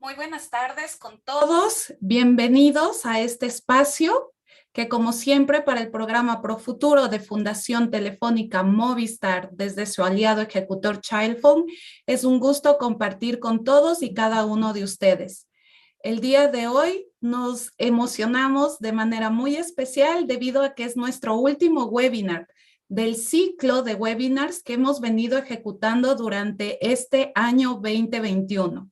Muy buenas tardes con todos. Bienvenidos a este espacio que, como siempre, para el programa Profuturo de Fundación Telefónica Movistar desde su aliado ejecutor Childphone, es un gusto compartir con todos y cada uno de ustedes. El día de hoy nos emocionamos de manera muy especial debido a que es nuestro último webinar del ciclo de webinars que hemos venido ejecutando durante este año 2021.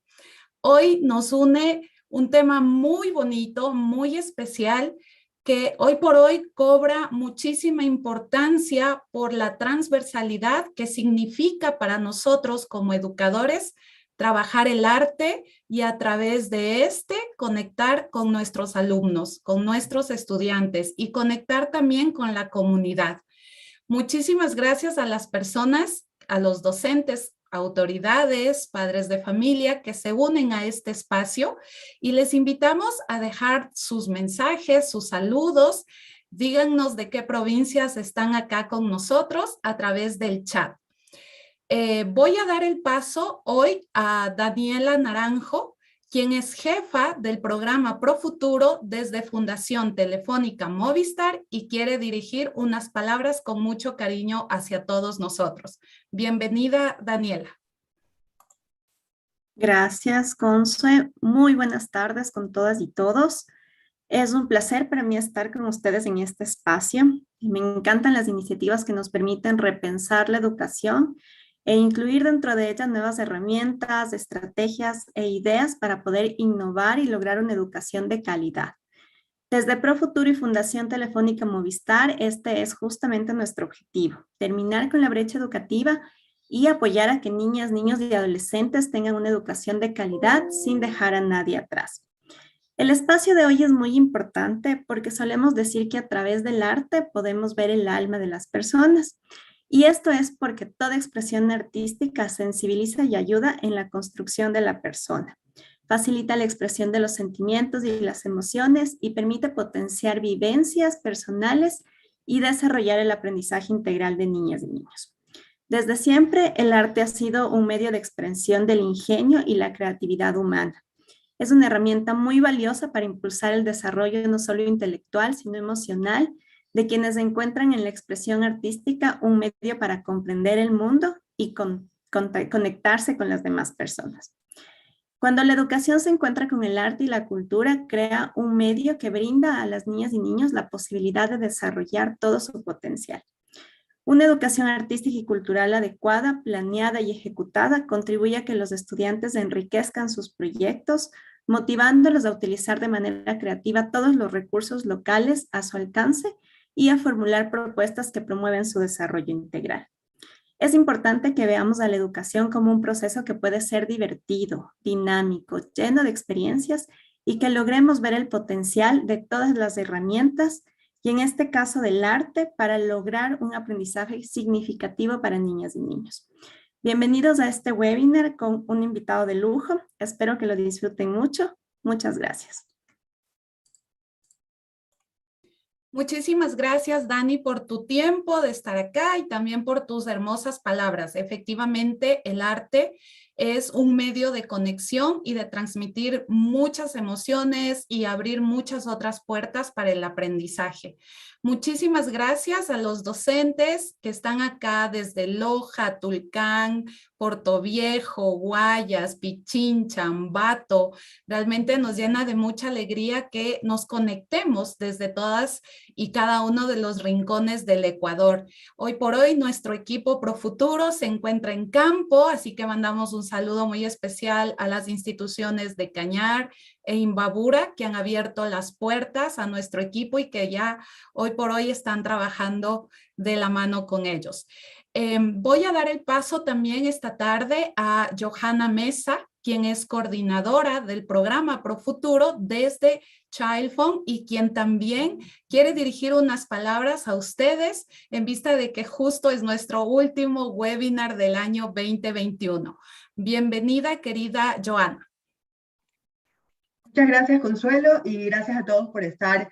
Hoy nos une un tema muy bonito, muy especial, que hoy por hoy cobra muchísima importancia por la transversalidad que significa para nosotros como educadores trabajar el arte y a través de este conectar con nuestros alumnos, con nuestros estudiantes y conectar también con la comunidad. Muchísimas gracias a las personas, a los docentes, autoridades, padres de familia que se unen a este espacio y les invitamos a dejar sus mensajes, sus saludos. Díganos de qué provincias están acá con nosotros a través del chat. Voy a dar el paso hoy a Daniela Naranjo, quien es jefa del programa Profuturo desde Fundación Telefónica Movistar y quiere dirigir unas palabras con mucho cariño hacia todos nosotros. Bienvenida, Daniela. Gracias, Consue. Muy buenas tardes con todas y todos. Es un placer para mí estar con ustedes en este espacio y me encantan las iniciativas que nos permiten repensar la educación e incluir dentro de ella nuevas herramientas, estrategias e ideas para poder innovar y lograr una educación de calidad. Desde Profuturo y Fundación Telefónica Movistar, este es justamente nuestro objetivo, terminar con la brecha educativa y apoyar a que niñas, niños y adolescentes tengan una educación de calidad sin dejar a nadie atrás. El espacio de hoy es muy importante porque solemos decir que a través del arte podemos ver el alma de las personas. Y esto es porque toda expresión artística sensibiliza y ayuda en la construcción de la persona. Facilita la expresión de los sentimientos y las emociones y permite potenciar vivencias personales y desarrollar el aprendizaje integral de niñas y niños. Desde siempre, el arte ha sido un medio de expresión del ingenio y la creatividad humana. Es una herramienta muy valiosa para impulsar el desarrollo no solo intelectual, sino emocional, de quienes encuentran en la expresión artística un medio para comprender el mundo y conectarse con las demás personas. Cuando la educación se encuentra con el arte y la cultura, crea un medio que brinda a las niñas y niños la posibilidad de desarrollar todo su potencial. Una educación artística y cultural adecuada, planeada y ejecutada contribuye a que los estudiantes enriquezcan sus proyectos, motivándolos a utilizar de manera creativa todos los recursos locales a su alcance y a formular propuestas que promueven su desarrollo integral. Es importante que veamos a la educación como un proceso que puede ser divertido, dinámico, lleno de experiencias y que logremos ver el potencial de todas las herramientas y en este caso del arte para lograr un aprendizaje significativo para niñas y niños. Bienvenidos a este webinar con un invitado de lujo. Espero que lo disfruten mucho. Muchas gracias. Muchísimas gracias, Dani, por tu tiempo de estar acá y también por tus hermosas palabras. Efectivamente, el arte es un medio de conexión y de transmitir muchas emociones y abrir muchas otras puertas para el aprendizaje. Muchísimas gracias a los docentes que están acá desde Loja, Tulcán, Portoviejo, Guayas, Pichincha, Ambato. Realmente nos llena de mucha alegría que nos conectemos desde todas y cada uno de los rincones del Ecuador. Hoy por hoy nuestro equipo Profuturo se encuentra en campo, así que mandamos un saludo muy especial a las instituciones de Cañar e Imbabura que han abierto las puertas a nuestro equipo y que ya hoy por hoy están trabajando de la mano con ellos. Voy a dar el paso también esta tarde a Johanna Mesa, quien es coordinadora del programa Profuturo desde Childphone y quien también quiere dirigir unas palabras a ustedes en vista de que justo es nuestro último webinar del año 2021. Bienvenida, querida Johanna. Muchas gracias, Consuelo, y gracias a todos por estar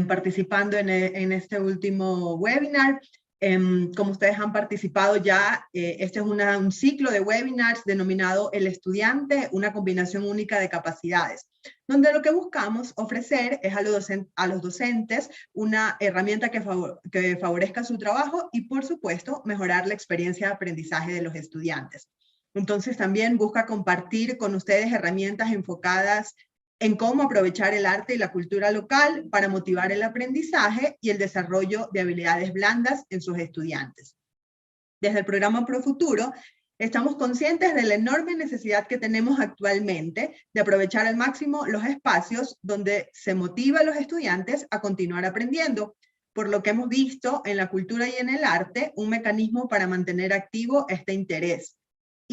participando en este último webinar. Como ustedes han participado ya, este es un ciclo de webinars denominado El Estudiante, una combinación única de capacidades, donde lo que buscamos ofrecer es a los docentes una herramienta que favorezca su trabajo y, por supuesto, mejorar la experiencia de aprendizaje de los estudiantes. Entonces también busca compartir con ustedes herramientas enfocadas en cómo aprovechar el arte y la cultura local para motivar el aprendizaje y el desarrollo de habilidades blandas en sus estudiantes. Desde el programa ProFuturo, estamos conscientes de la enorme necesidad que tenemos actualmente de aprovechar al máximo los espacios donde se motiva a los estudiantes a continuar aprendiendo, por lo que hemos visto en la cultura y en el arte un mecanismo para mantener activo este interés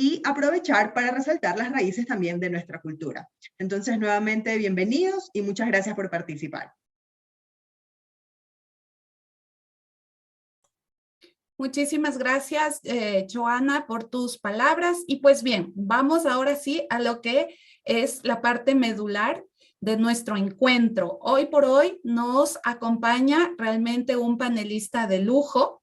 y aprovechar para resaltar las raíces también de nuestra cultura. Entonces, nuevamente, bienvenidos y muchas gracias por participar. Muchísimas gracias, Joana, por tus palabras. Y pues bien, vamos ahora sí a lo que es la parte medular de nuestro encuentro. Hoy por hoy nos acompaña realmente un panelista de lujo.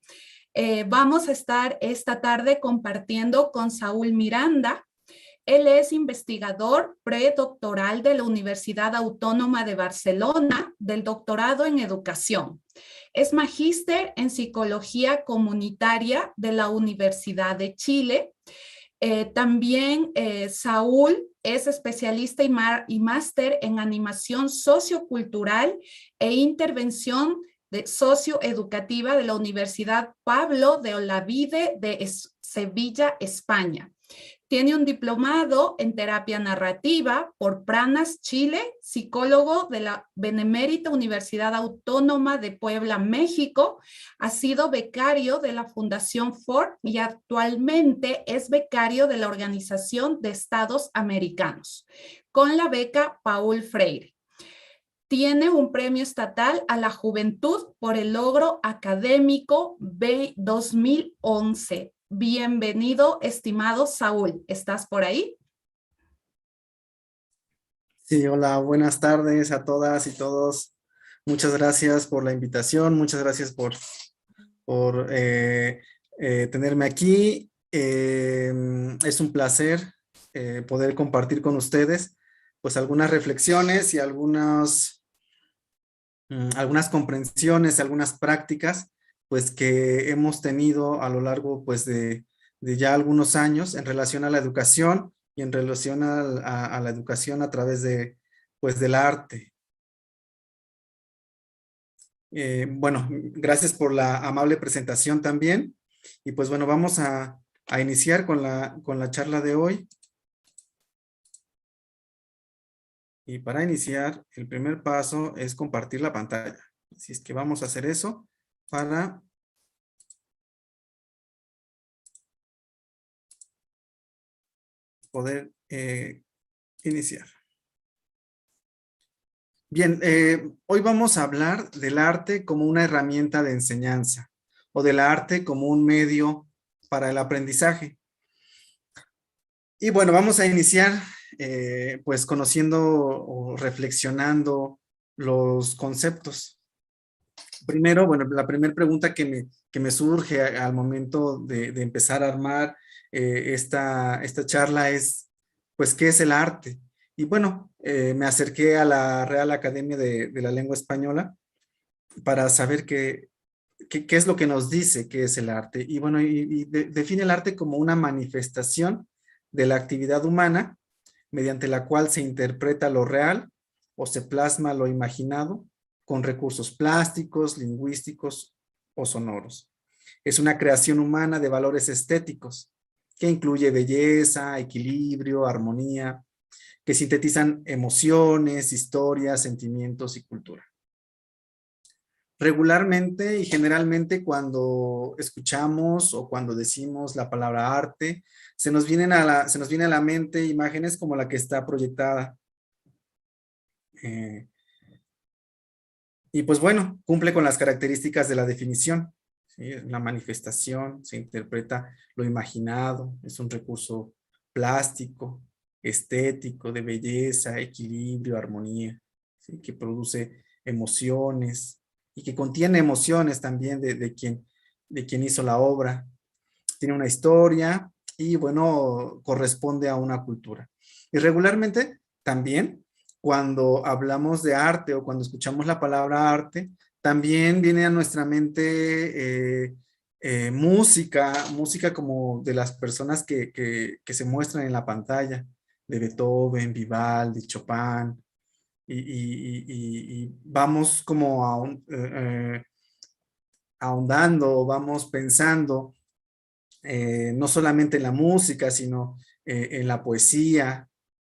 Vamos a estar esta tarde compartiendo con Saúl Miranda. Él es investigador predoctoral de la Universidad Autónoma de Barcelona, del doctorado en educación. Es magíster en psicología comunitaria de la Universidad de Chile. También Saúl es especialista y máster en animación sociocultural e intervención socioeducativa de la Universidad Pablo de Olavide de Sevilla, España. Tiene un diplomado en terapia narrativa por Pranas, Chile, psicólogo de la Benemérita Universidad Autónoma de Puebla, México. Ha sido becario de la Fundación Ford y actualmente es becario de la Organización de Estados Americanos, con la beca Paul Freire. Tiene un premio estatal a la juventud por el logro académico B 2011. Bienvenido, estimado Saúl. ¿Estás por ahí? Sí, hola, buenas tardes a todas y todos. Muchas gracias por la invitación, muchas gracias por tenerme aquí. Es un placer poder compartir con ustedes pues algunas reflexiones y algunas comprensiones, algunas prácticas pues que hemos tenido a lo largo pues de ya algunos años en relación a la educación y en relación a la educación a través de pues del arte. Bueno, gracias por la amable presentación también. Y pues bueno, vamos a iniciar con la charla de hoy. Y para iniciar, el primer paso es compartir la pantalla. Así es que vamos a hacer eso para poder iniciar. Bien, hoy vamos a hablar del arte como una herramienta de enseñanza o del arte como un medio para el aprendizaje. Y bueno, vamos a iniciar pues conociendo o reflexionando los conceptos. Primero, bueno, la primera pregunta que me surge al momento de empezar a armar esta charla es, pues, ¿qué es el arte? Y bueno, me acerqué a la Real Academia de la Lengua Española para saber qué es lo que nos dice qué es el arte. Y bueno, define el arte como una manifestación de la actividad humana mediante la cual se interpreta lo real o se plasma lo imaginado con recursos plásticos, lingüísticos o sonoros. Es una creación humana de valores estéticos que incluye belleza, equilibrio, armonía, que sintetizan emociones, historias, sentimientos y cultura. Regularmente y generalmente cuando escuchamos o cuando decimos la palabra arte, se nos viene a la mente imágenes como la que está proyectada. Y pues bueno, cumple con las características de la definición. ¿Sí? La manifestación, se interpreta lo imaginado, es un recurso plástico, estético, de belleza, equilibrio, armonía, ¿sí? Que produce emociones y que contiene emociones también de quien de quién hizo la obra. Tiene una historia y, bueno, corresponde a una cultura. Y regularmente también, cuando hablamos de arte o cuando escuchamos la palabra arte, también viene a nuestra mente música como de las personas que se muestran en la pantalla, de Beethoven, Vivaldi, Chopin, y vamos como ahondando, vamos pensando no solamente en la música, sino en la poesía,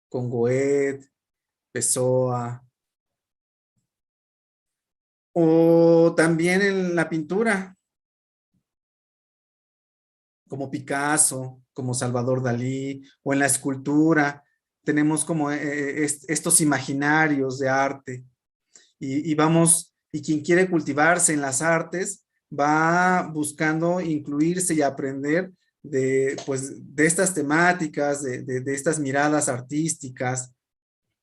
con Goethe, Pessoa, o también en la pintura, como Picasso, como Salvador Dalí, o en la escultura. Tenemos como estos imaginarios de arte y vamos, y quien quiere cultivarse en las artes va buscando incluirse y aprender pues, de estas temáticas, de estas miradas artísticas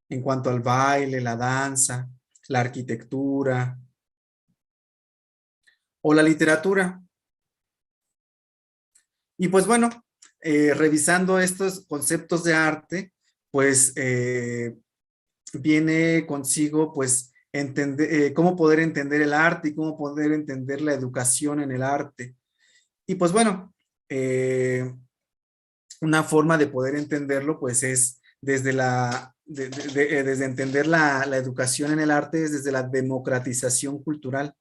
en cuanto al baile, la danza, la arquitectura o la literatura. Y pues bueno, revisando estos conceptos de arte, pues viene consigo pues entender, cómo poder entender el arte y cómo poder entender la educación en el arte. Y pues bueno, una forma de poder entenderlo pues es desde desde entender la educación en el arte es desde la democratización cultural.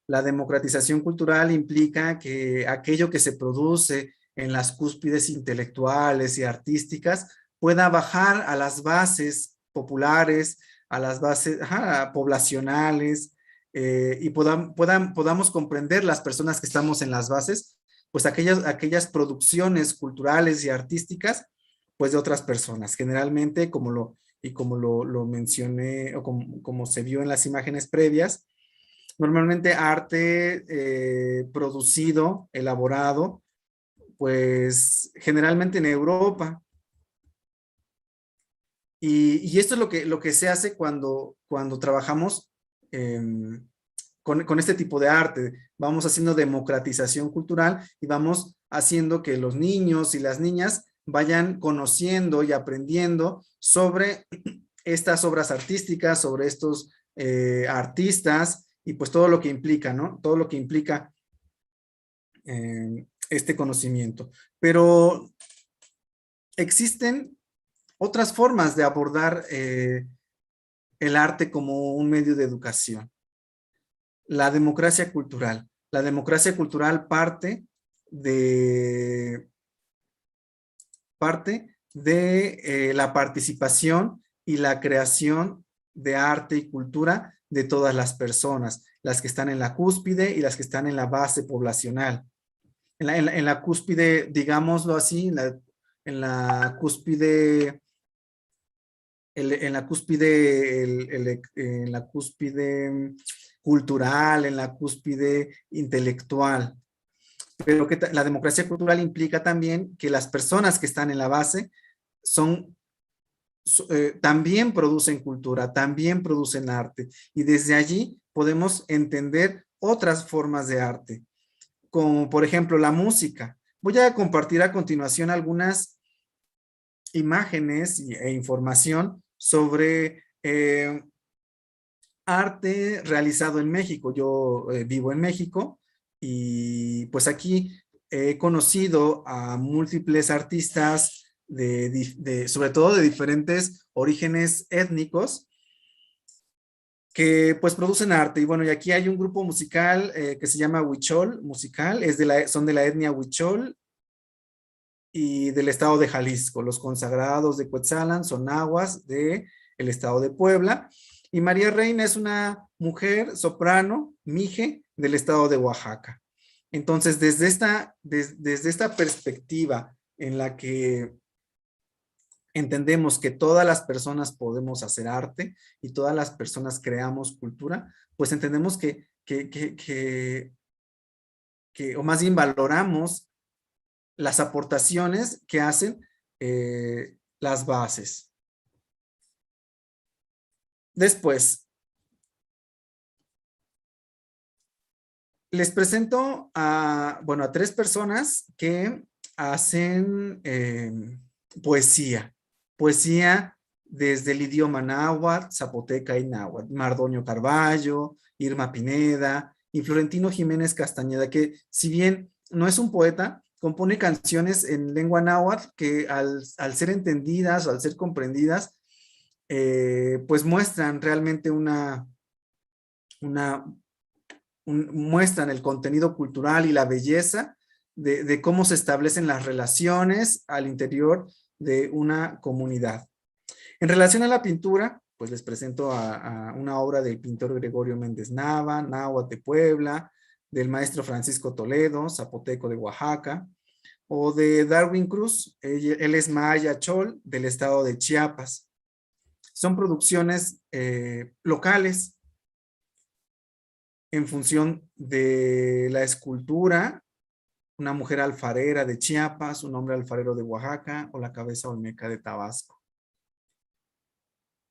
La democratización cultural implica que aquello que se produce en las cúspides intelectuales y artísticas pueda bajar a las bases populares, a las bases poblacionales, y podamos comprender las personas que estamos en las bases, pues aquellas producciones culturales y artísticas, pues de otras personas. Generalmente, como lo mencioné, o como se vio en las imágenes previas, normalmente arte producido, elaborado, pues generalmente en Europa. Y esto es lo que se hace cuando trabajamos con este tipo de arte. Vamos haciendo democratización cultural y vamos haciendo que los niños y las niñas vayan conociendo y aprendiendo sobre estas obras artísticas, sobre estos artistas y pues todo lo que implica, ¿no? Todo lo que implica este conocimiento. Pero existen otras formas de abordar el arte como un medio de educación. La democracia cultural. La democracia cultural parte de la participación y la creación de arte y cultura de todas las personas, las que están en la cúspide y las que están en la base poblacional. En la cúspide, digámoslo así, en la cúspide cultural, en la cúspide intelectual. Pero que la democracia cultural implica también que las personas que están en la base también producen cultura, también producen arte. Y desde allí podemos entender otras formas de arte, como por ejemplo la música. Voy a compartir a continuación algunas imágenes e información sobre arte realizado en México. Yo vivo en México y pues aquí he conocido a múltiples artistas sobre todo de diferentes orígenes étnicos que pues producen arte. Y bueno, y aquí hay un grupo musical que se llama Huichol Musical, son de la etnia Huichol y del estado de Jalisco. Los consagrados de Cuetzalan son nahuas del estado de Puebla. Y María Reina es una mujer soprano, mije, del estado de Oaxaca. Entonces, desde esta perspectiva en la que entendemos que todas las personas podemos hacer arte y todas las personas creamos cultura, pues entendemos o más bien valoramos las aportaciones que hacen las bases. Después, Les presento bueno, a 3 personas que hacen poesía. Poesía desde el idioma náhuatl, zapoteca y náhuatl. Mardonio Carballo, Irma Pineda y Florentino Jiménez Castañeda, que si bien no es un poeta, compone canciones en lengua náhuatl que al ser entendidas o al ser comprendidas, pues muestran realmente muestran el contenido cultural y la belleza de cómo se establecen las relaciones al interior de una comunidad. En relación a la pintura, pues les presento a una obra del pintor Gregorio Méndez Nava, náhuatl de Puebla, del maestro Francisco Toledo, zapoteco de Oaxaca, o de Darwin Cruz, él es maya chol del estado de Chiapas. Son producciones locales en función de la escultura, una mujer alfarera de Chiapas, un hombre alfarero de Oaxaca o la cabeza olmeca de Tabasco.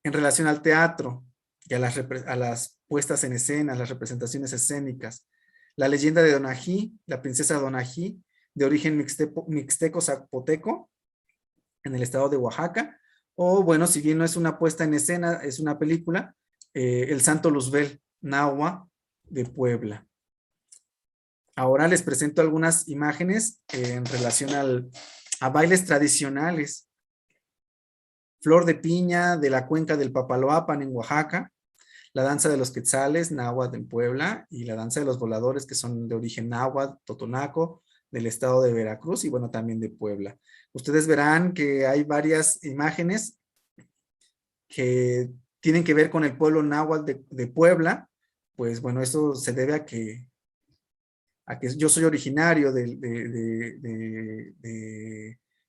En relación al teatro y a las puestas en escena, las representaciones escénicas, la leyenda de Donají, la princesa Donají, de origen mixteco-zapoteco, en el estado de Oaxaca, o bueno, si bien no es una puesta en escena, es una película, El Santo Luzbel, náhuatl de Puebla. Ahora les presento algunas imágenes en relación a bailes tradicionales. Flor de piña de la cuenca del Papaloapan en Oaxaca, la danza de los quetzales, náhuatl en Puebla, y la danza de los voladores, que son de origen náhuatl, totonaco, del estado de Veracruz y bueno, también de Puebla. Ustedes verán que hay varias imágenes que tienen que ver con el pueblo náhuatl de Puebla. Pues bueno, eso se debe a que yo soy originario de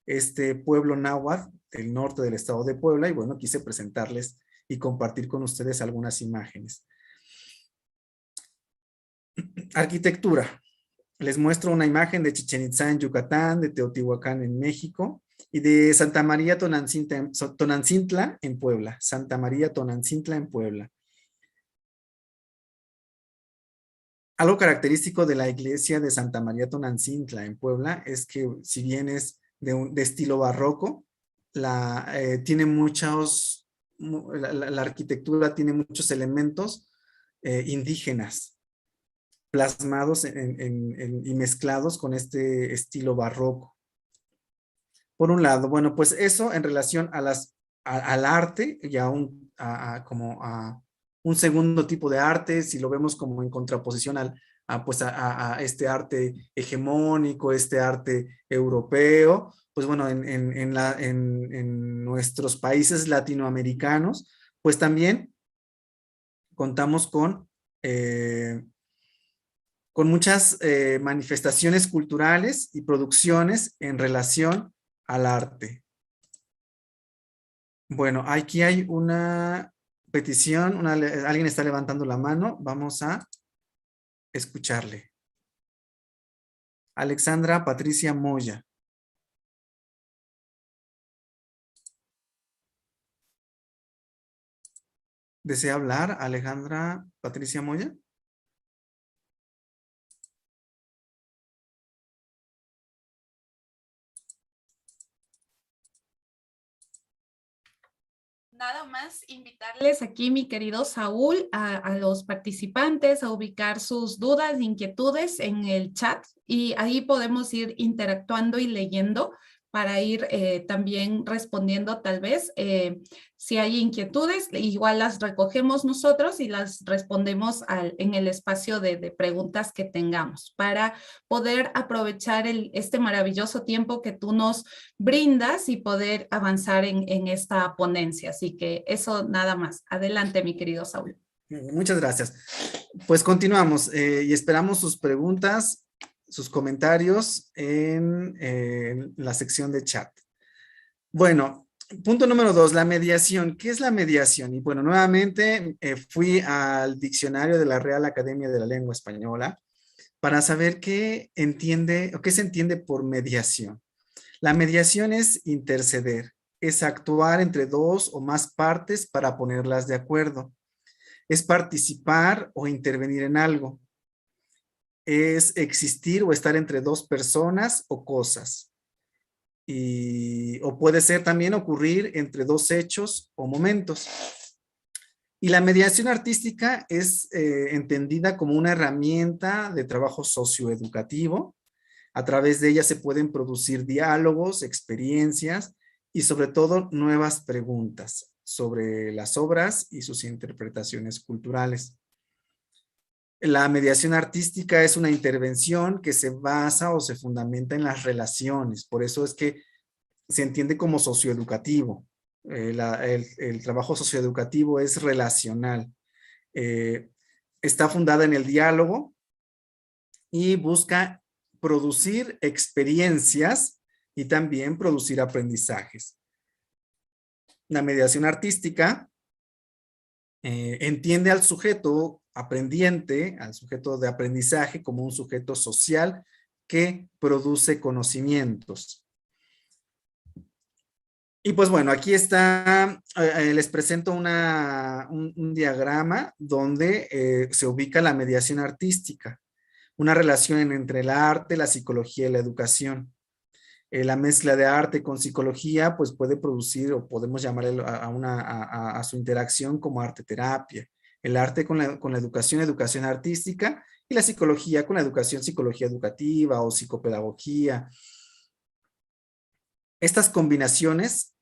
este pueblo náhuatl del norte del estado de Puebla y bueno, quise presentarles y compartir con ustedes algunas imágenes. Arquitectura. Les muestro una imagen de Chichén Itzá en Yucatán, de Teotihuacán en México y de Santa María Tonancintla en Puebla. Santa María Tonancintla en Puebla. Algo característico de la iglesia de Santa María Tonancintla en Puebla es que si bien es de estilo barroco, tiene la arquitectura tiene muchos elementos indígenas plasmados y mezclados con este estilo barroco. Por un lado, bueno, pues eso en relación al arte y como a un segundo tipo de arte, si lo vemos como en contraposición a este arte hegemónico, este arte europeo, pues bueno, en nuestros países latinoamericanos, pues también contamos con muchas manifestaciones culturales y producciones en relación al arte. Bueno, aquí hay una petición, alguien está levantando la mano, vamos a escucharle. Alexandra Patricia Moya. ¿Desea hablar, Alejandra Patricia Moya? Nada más invitarles aquí, mi querido Saúl, a los participantes a ubicar sus dudas e inquietudes en el chat y ahí podemos ir interactuando y leyendo para ir también respondiendo tal vez si hay inquietudes, igual las recogemos nosotros y las respondemos en el espacio de preguntas que tengamos para poder aprovechar este maravilloso tiempo que tú nos brindas y poder avanzar en esta ponencia. Así que eso nada más. Adelante, mi querido Saúl. Muchas gracias. Pues continuamos y esperamos sus preguntas, sus comentarios en la sección de chat. Bueno, punto número 2, la mediación. ¿Qué es la mediación? Y bueno, nuevamente fui al diccionario de la Real Academia de la Lengua Española para saber qué se entiende por mediación. La mediación es interceder, es actuar entre dos o más partes para ponerlas de acuerdo. Es participar o intervenir en algo. es existir o estar entre dos personas o cosas. O puede ser también ocurrir entre dos hechos o momentos. Y la mediación artística es entendida como una herramienta de trabajo socioeducativo. A través de ella se pueden producir diálogos, experiencias y sobre todo nuevas preguntas sobre las obras y sus interpretaciones culturales. La mediación artística es una intervención que se basa o se fundamenta en las relaciones. Por eso es que se entiende como socioeducativo. El trabajo socioeducativo es relacional. Está fundada en el diálogo y busca producir experiencias y también producir aprendizajes. La mediación artística entiende al sujeto aprendiente, al sujeto de aprendizaje, como un sujeto social que produce conocimientos. Y pues bueno, aquí está, les presento un diagrama donde se ubica la mediación artística, una relación entre el arte, la psicología y la educación. La mezcla de arte con psicología pues puede producir, o podemos llamarle a su interacción como arte terapia. El arte con la educación artística, y la psicología con la educación, psicología educativa o psicopedagogía. Estas combinaciones,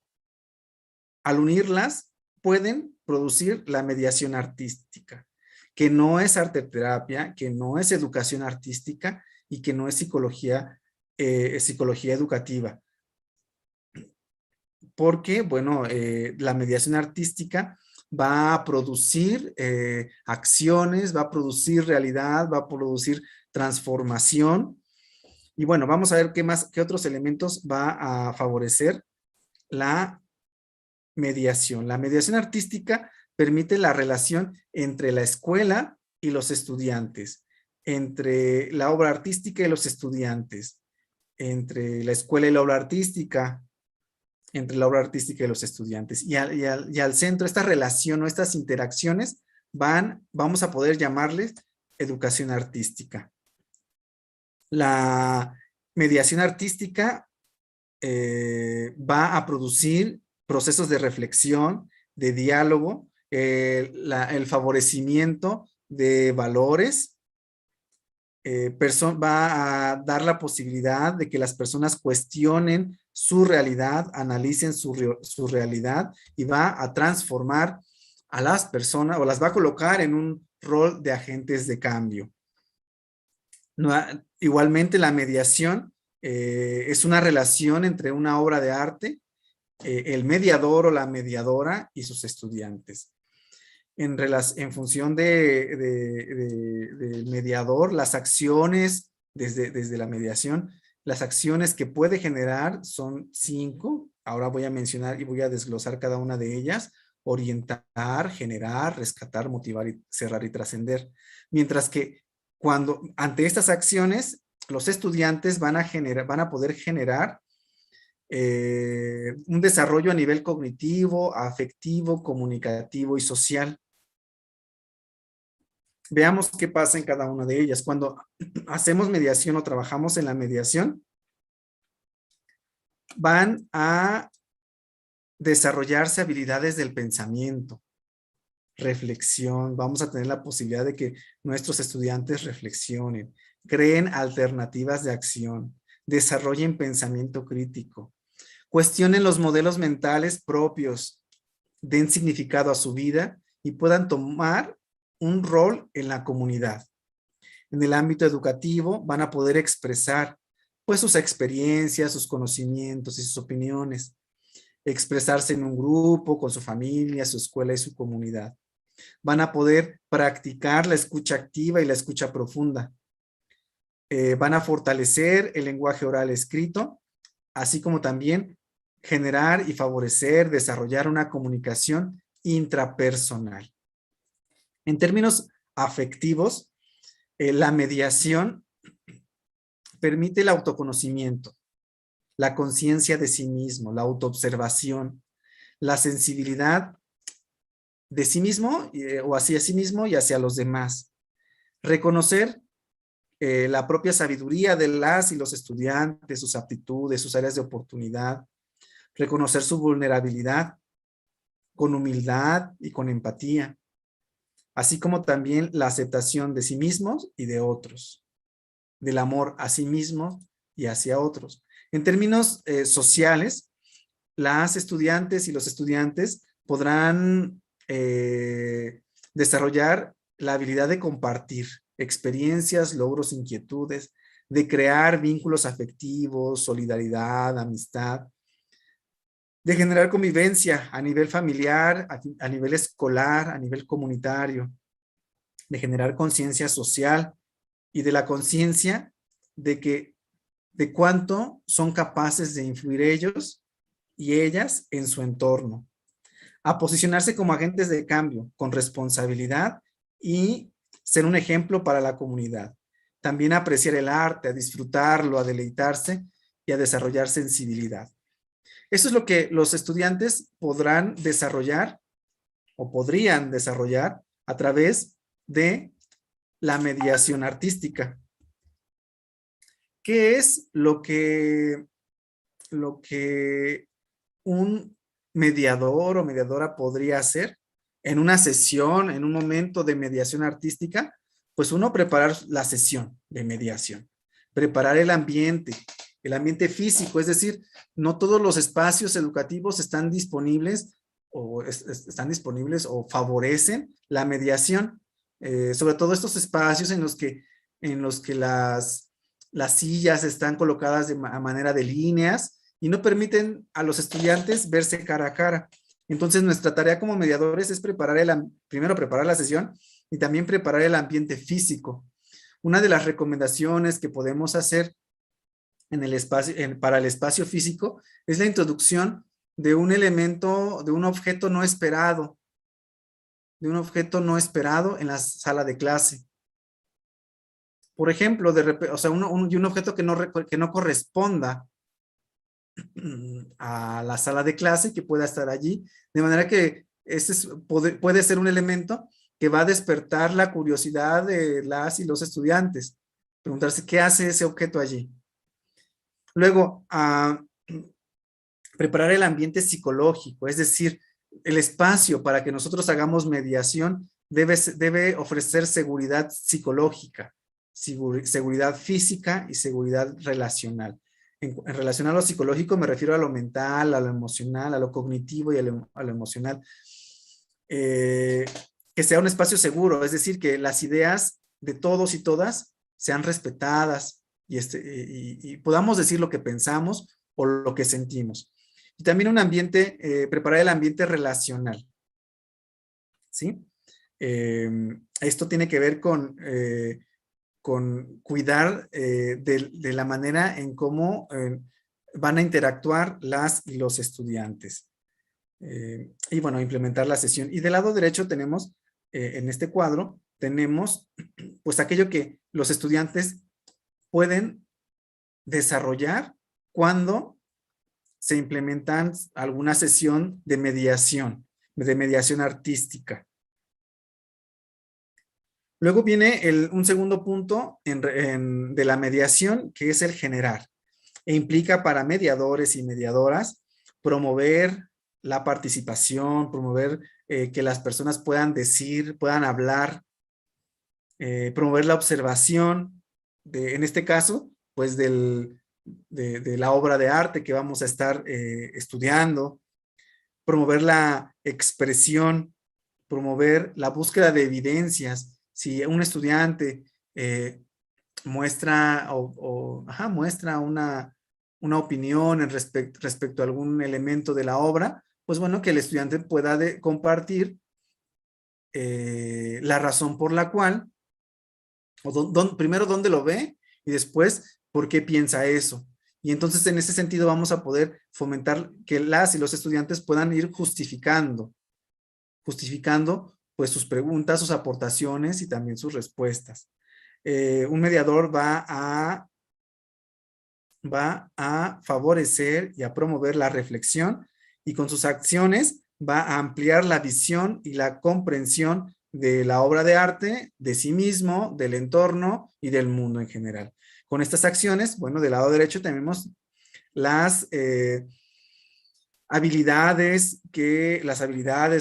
al unirlas, pueden producir la mediación artística, que no es arte terapia, que no es educación artística y que no es psicología educativa. Porque, bueno, la mediación artística va a producir acciones, va a producir realidad, va a producir transformación. Y bueno, vamos a ver qué otros elementos va a favorecer la mediación. La mediación artística permite la relación entre la escuela y los estudiantes, entre la obra artística y los estudiantes, entre la escuela y la obra artística, entre la obra artística y los estudiantes. Y al centro, esta relación o estas interacciones vamos a poder llamarles educación artística. La mediación artística va a producir procesos de reflexión, de diálogo, el favorecimiento de valores, va a dar la posibilidad de que las personas cuestionen su realidad, analicen su realidad, y va a transformar a las personas, o las va a colocar en un rol de agentes de cambio. Igualmente, la mediación es una relación entre una obra de arte, el mediador o la mediadora y sus estudiantes. En función del mediador, las acciones desde la mediación, las acciones que puede generar son 5. Ahora voy a mencionar y voy a desglosar cada una de ellas: orientar, generar, rescatar, motivar, cerrar y trascender. Mientras que ante estas acciones, los estudiantes van a poder generar un desarrollo a nivel cognitivo, afectivo, comunicativo y social. Veamos qué pasa en cada una de ellas. Cuando hacemos mediación o trabajamos en la mediación, van a desarrollarse habilidades del pensamiento, reflexión. Vamos a tener la posibilidad de que nuestros estudiantes reflexionen, creen alternativas de acción, desarrollen pensamiento crítico, cuestionen los modelos mentales propios, den significado a su vida y puedan tomar un rol en la comunidad. En el ámbito educativo van a poder expresar pues sus experiencias, sus conocimientos y sus opiniones, expresarse en un grupo, con su familia, su escuela y su comunidad. Van a poder practicar la escucha activa y la escucha profunda. Van a fortalecer el lenguaje oral escrito, así como también generar y favorecer, desarrollar una comunicación intrapersonal. En términos afectivos, la mediación permite el autoconocimiento, la conciencia de sí mismo, la autoobservación, la sensibilidad de sí mismo o hacia sí mismo y hacia los demás. Reconocer la propia sabiduría de las y los estudiantes, sus aptitudes, sus áreas de oportunidad, reconocer su vulnerabilidad con humildad y con empatía, así como también la aceptación de sí mismos y de otros, del amor a sí mismos y hacia otros. En términos sociales, las estudiantes y los estudiantes podrán desarrollar la habilidad de compartir experiencias, logros, inquietudes, de crear vínculos afectivos, solidaridad, amistad, de generar convivencia a nivel familiar, a nivel escolar, a nivel comunitario, de generar conciencia social y de la conciencia de cuánto son capaces de influir ellos y ellas en su entorno, a posicionarse como agentes de cambio con responsabilidad y ser un ejemplo para la comunidad. También a apreciar el arte, a disfrutarlo, a deleitarse y a desarrollar sensibilidad. Eso es lo que los estudiantes podrán desarrollar o podrían desarrollar a través de la mediación artística. ¿Qué es lo que un mediador o mediadora podría hacer en una sesión, en un momento de mediación artística? Pues uno, preparar la sesión de mediación, preparar el ambiente físico, es decir, no todos los espacios educativos están disponibles o favorecen la mediación, sobre todo estos espacios en los que las sillas están colocadas a manera de líneas y no permiten a los estudiantes verse cara a cara. Entonces, nuestra tarea como mediadores es primero preparar la sesión y también preparar el ambiente físico. Una de las recomendaciones que podemos hacer para el espacio físico es la introducción de un elemento, de un objeto no esperado, en la sala de clase. Por ejemplo, un objeto que no corresponda a la sala de clase, que pueda estar allí, de manera que puede ser un elemento que va a despertar la curiosidad de las y los estudiantes, preguntarse qué hace ese objeto allí. Luego, preparar el ambiente psicológico, es decir, el espacio para que nosotros hagamos mediación debe ofrecer seguridad psicológica, seguridad física y seguridad relacional. En relación a lo psicológico me refiero a lo mental, a lo emocional, a lo cognitivo y a lo emocional. Que sea un espacio seguro, es decir, que las ideas de todos y todas sean respetadas y podamos decir lo que pensamos o lo que sentimos. Y también preparar el ambiente relacional. ¿Sí? Esto tiene que ver con cuidar de la manera en cómo van a interactuar las y los estudiantes. Y bueno, implementar la sesión. Y del lado derecho tenemos, en este cuadro, tenemos pues aquello que los estudiantes pueden desarrollar cuando se implementan alguna sesión de mediación artística. Luego viene un segundo punto de la mediación, que es el generar. E implica para mediadores y mediadoras promover la participación, promover que las personas puedan decir, puedan hablar, promover la observación, en este caso, pues de la obra de arte que vamos a estar estudiando, promover la expresión, promover la búsqueda de evidencias. Si un estudiante muestra una opinión respecto a algún elemento de la obra, pues bueno, que el estudiante pueda compartir la razón por la cual, primero dónde lo ve y después por qué piensa eso. Y entonces en ese sentido vamos a poder fomentar que las y los estudiantes puedan ir justificando pues sus preguntas, sus aportaciones y también sus respuestas. Un mediador va a favorecer y a promover la reflexión y con sus acciones va a ampliar la visión y la comprensión de la obra de arte, de sí mismo, del entorno y del mundo en general. Con estas acciones, bueno, del lado derecho tenemos las habilidades,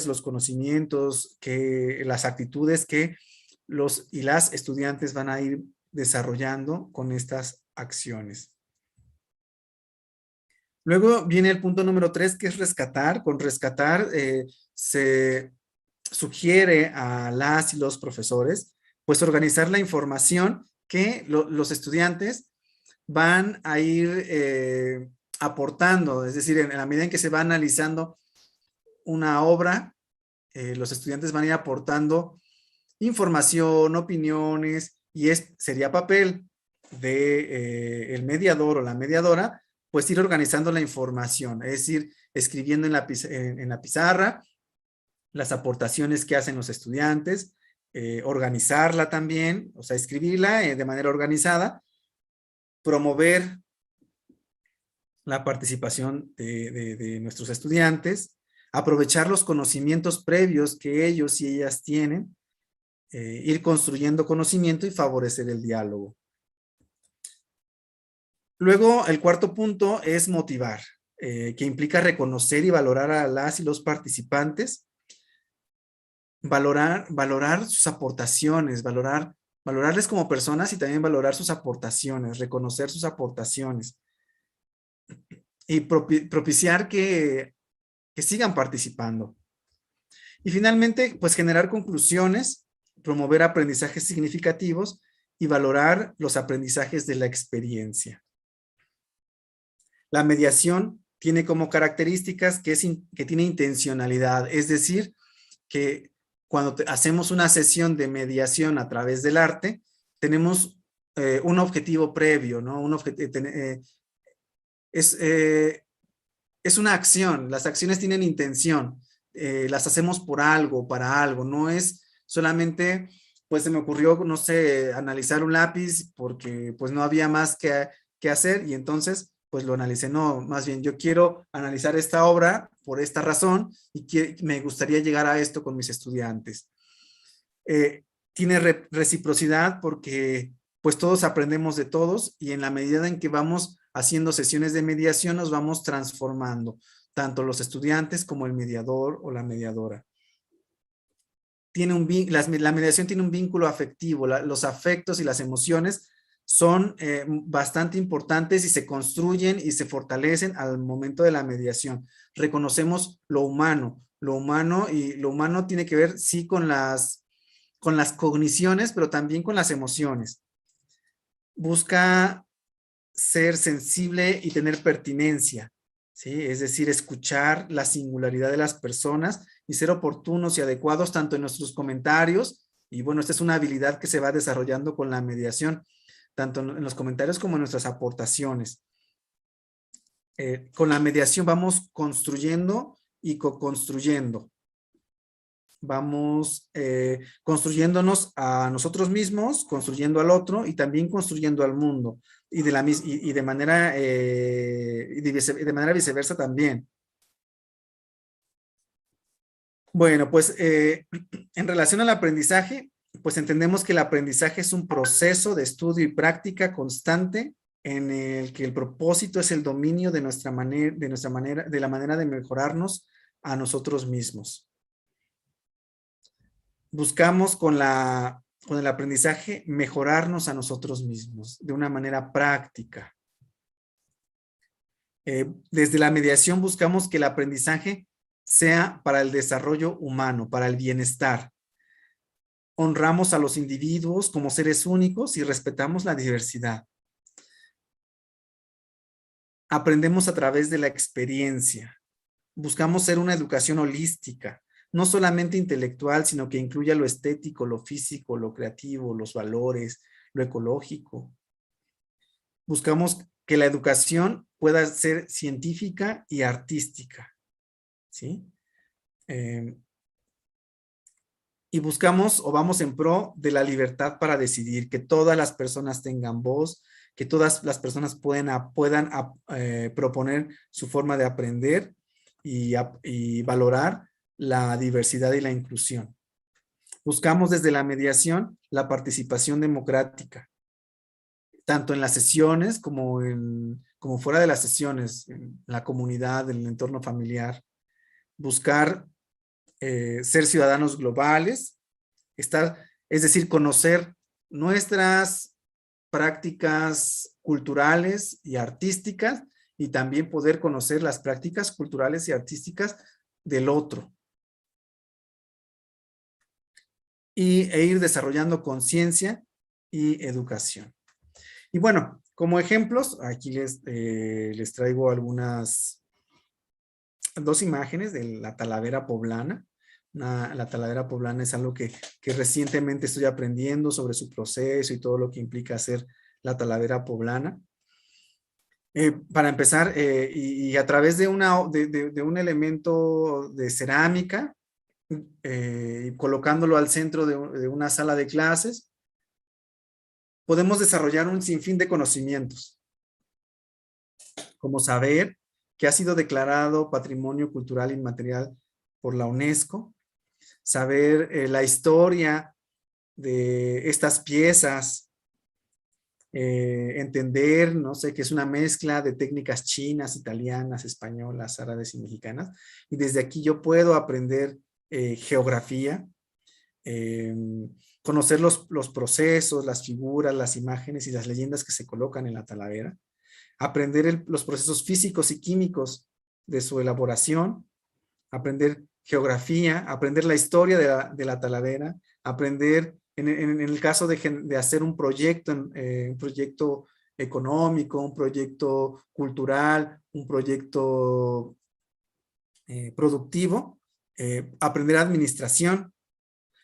los conocimientos, las actitudes que los y las estudiantes van a ir desarrollando con estas acciones. Luego viene el punto número 3, que es rescatar. Con rescatar se sugiere a las y los profesores, pues organizar la información que los estudiantes van a ir aportando, es decir, en la medida en que se va analizando una obra, los estudiantes van a ir aportando información, opiniones, y sería papel de el mediador o la mediadora, pues ir organizando la información, es decir, escribiendo en la pizarra las aportaciones que hacen los estudiantes, organizarla también, o sea, escribirla de manera organizada, promover la participación de nuestros estudiantes, aprovechar los conocimientos previos que ellos y ellas tienen, ir construyendo conocimiento y favorecer el diálogo. Luego, el cuarto punto es motivar, que implica reconocer y valorar a las y los participantes, valorar sus aportaciones, valorarles como personas y también valorar sus aportaciones, reconocer sus aportaciones y propiciar que sigan participando. Y finalmente, pues generar conclusiones, promover aprendizajes significativos y valorar los aprendizajes de la experiencia. La mediación tiene como características que tiene intencionalidad, es decir, que cuando hacemos una sesión de mediación a través del arte, tenemos un objetivo previo, ¿no? Es una acción, las acciones tienen intención, las hacemos por algo, para algo, no es solamente, pues se me ocurrió, no sé, analizar un lápiz porque pues no había más que hacer y entonces pues lo analicé. No, más bien yo quiero analizar esta obra por esta razón y me gustaría llegar a esto con mis estudiantes. Tiene reciprocidad porque pues todos aprendemos de todos y en la medida en que vamos haciendo sesiones de mediación nos vamos transformando, tanto los estudiantes como el mediador o la mediadora. La mediación tiene un vínculo afectivo, los afectos y las emociones son bastante importantes y se construyen y se fortalecen al momento de la mediación. Reconocemos lo humano y lo humano tiene que ver sí con las cogniciones, pero también con las emociones. Busca ser sensible y tener pertinencia, ¿sí? Es decir, escuchar la singularidad de las personas y ser oportunos y adecuados tanto en nuestros comentarios, y bueno, esta es una habilidad que se va desarrollando con la mediación, tanto en los comentarios como en nuestras aportaciones. Con la mediación vamos construyendo y co-construyendo. Vamos construyéndonos a nosotros mismos, construyendo al otro y también construyendo al mundo. Y de manera viceversa también. Bueno, pues en relación al aprendizaje, pues entendemos que el aprendizaje es un proceso de estudio y práctica constante en el que el propósito es el dominio de la manera de mejorarnos a nosotros mismos. Buscamos con el aprendizaje mejorarnos a nosotros mismos de una manera práctica. Desde la mediación buscamos que el aprendizaje sea para el desarrollo humano, para el bienestar. Honramos a los individuos como seres únicos y respetamos la diversidad. Aprendemos a través de la experiencia. Buscamos ser una educación holística, no solamente intelectual, sino que incluya lo estético, lo físico, lo creativo, los valores, lo ecológico. Buscamos que la educación pueda ser científica y artística, ¿sí? Y buscamos o vamos en pro de la libertad para decidir, que todas las personas tengan voz, que todas las personas puedan proponer su forma de aprender y valorar la diversidad y la inclusión. Buscamos desde la mediación la participación democrática, tanto en las sesiones como fuera de las sesiones, en la comunidad, en el entorno familiar. Buscar ser ciudadanos globales, es decir, conocer nuestras prácticas culturales y artísticas y también poder conocer las prácticas culturales y artísticas del otro. E ir desarrollando conciencia y educación. Y bueno, como ejemplos, aquí les traigo dos imágenes de la talavera poblana. La talavera poblana es algo que recientemente estoy aprendiendo sobre su proceso y todo lo que implica hacer la talavera poblana. Para empezar, y a través de un elemento de cerámica, colocándolo al centro de una sala de clases, podemos desarrollar un sinfín de conocimientos, como saber que ha sido declarado Patrimonio Cultural Inmaterial por la UNESCO, saber la historia de estas piezas, entender, no sé, que es una mezcla de técnicas chinas, italianas, españolas, árabes y mexicanas, y desde aquí yo puedo aprender geografía, conocer los procesos, las figuras, las imágenes y las leyendas que se colocan en la talavera, aprender los procesos físicos y químicos de su elaboración, aprender geografía, aprender la historia de la talavera, aprender, en el caso de hacer un proyecto económico, un proyecto cultural, un proyecto productivo, aprender administración,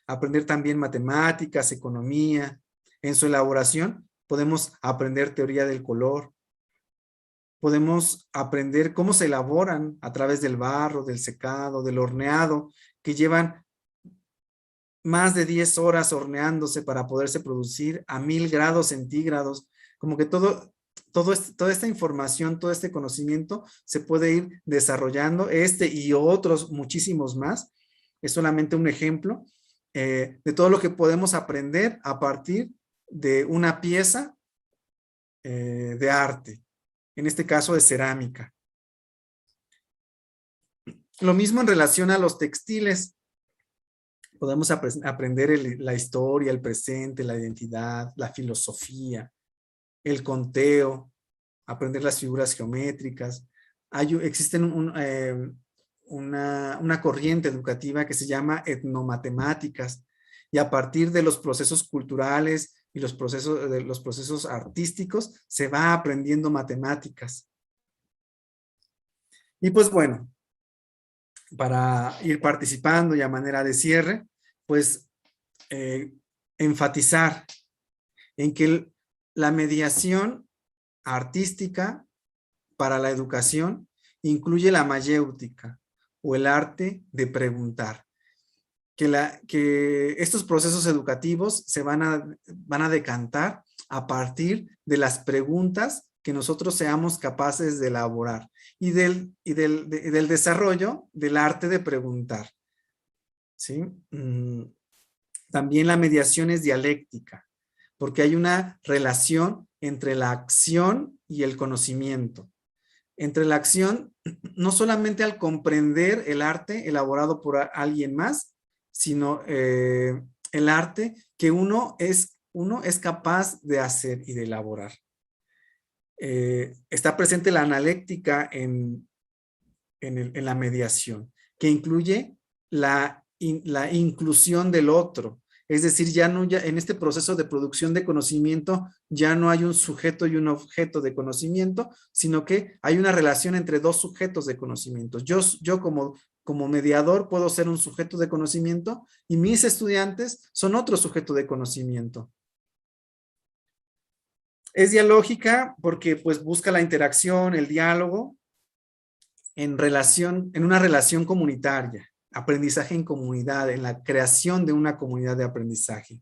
aprender también matemáticas, economía. En su elaboración podemos aprender teoría del color, podemos aprender cómo se elaboran a través del barro, del secado, del horneado, que llevan más de 10 horas horneándose para poderse producir a 1000 grados centígrados. Como que toda esta información, todo este conocimiento se puede ir desarrollando. Y otros muchísimos más. Es solamente un ejemplo de todo lo que podemos aprender a partir de una pieza de arte. En este caso de cerámica. Lo mismo en relación a los textiles. Podemos aprender la historia, el presente, la identidad, la filosofía, el conteo, aprender las figuras geométricas. Existen una corriente educativa que se llama etnomatemáticas, y a partir de los procesos culturales y los procesos artísticos se va aprendiendo matemáticas. Y pues bueno, para ir participando y a manera de cierre, pues enfatizar en que la mediación artística para la educación incluye la mayéutica o el arte de preguntar. Que estos procesos educativos se van a decantar a partir de las preguntas que nosotros seamos capaces de elaborar y del desarrollo del arte de preguntar. ¿Sí? También la mediación es dialéctica, porque hay una relación entre la acción y el conocimiento. Entre la acción, no solamente al comprender el arte elaborado por alguien más, sino el arte que uno es capaz de hacer y de elaborar. Está presente la analéctica en la mediación, que incluye la inclusión del otro. Es decir, ya en este proceso de producción de conocimiento ya no hay un sujeto y un objeto de conocimiento, sino que hay una relación entre dos sujetos de conocimiento. Yo como mediador puedo ser un sujeto de conocimiento y mis estudiantes son otro sujeto de conocimiento. Es dialógica porque pues busca la interacción, el diálogo en una relación comunitaria, aprendizaje en comunidad, en la creación de una comunidad de aprendizaje.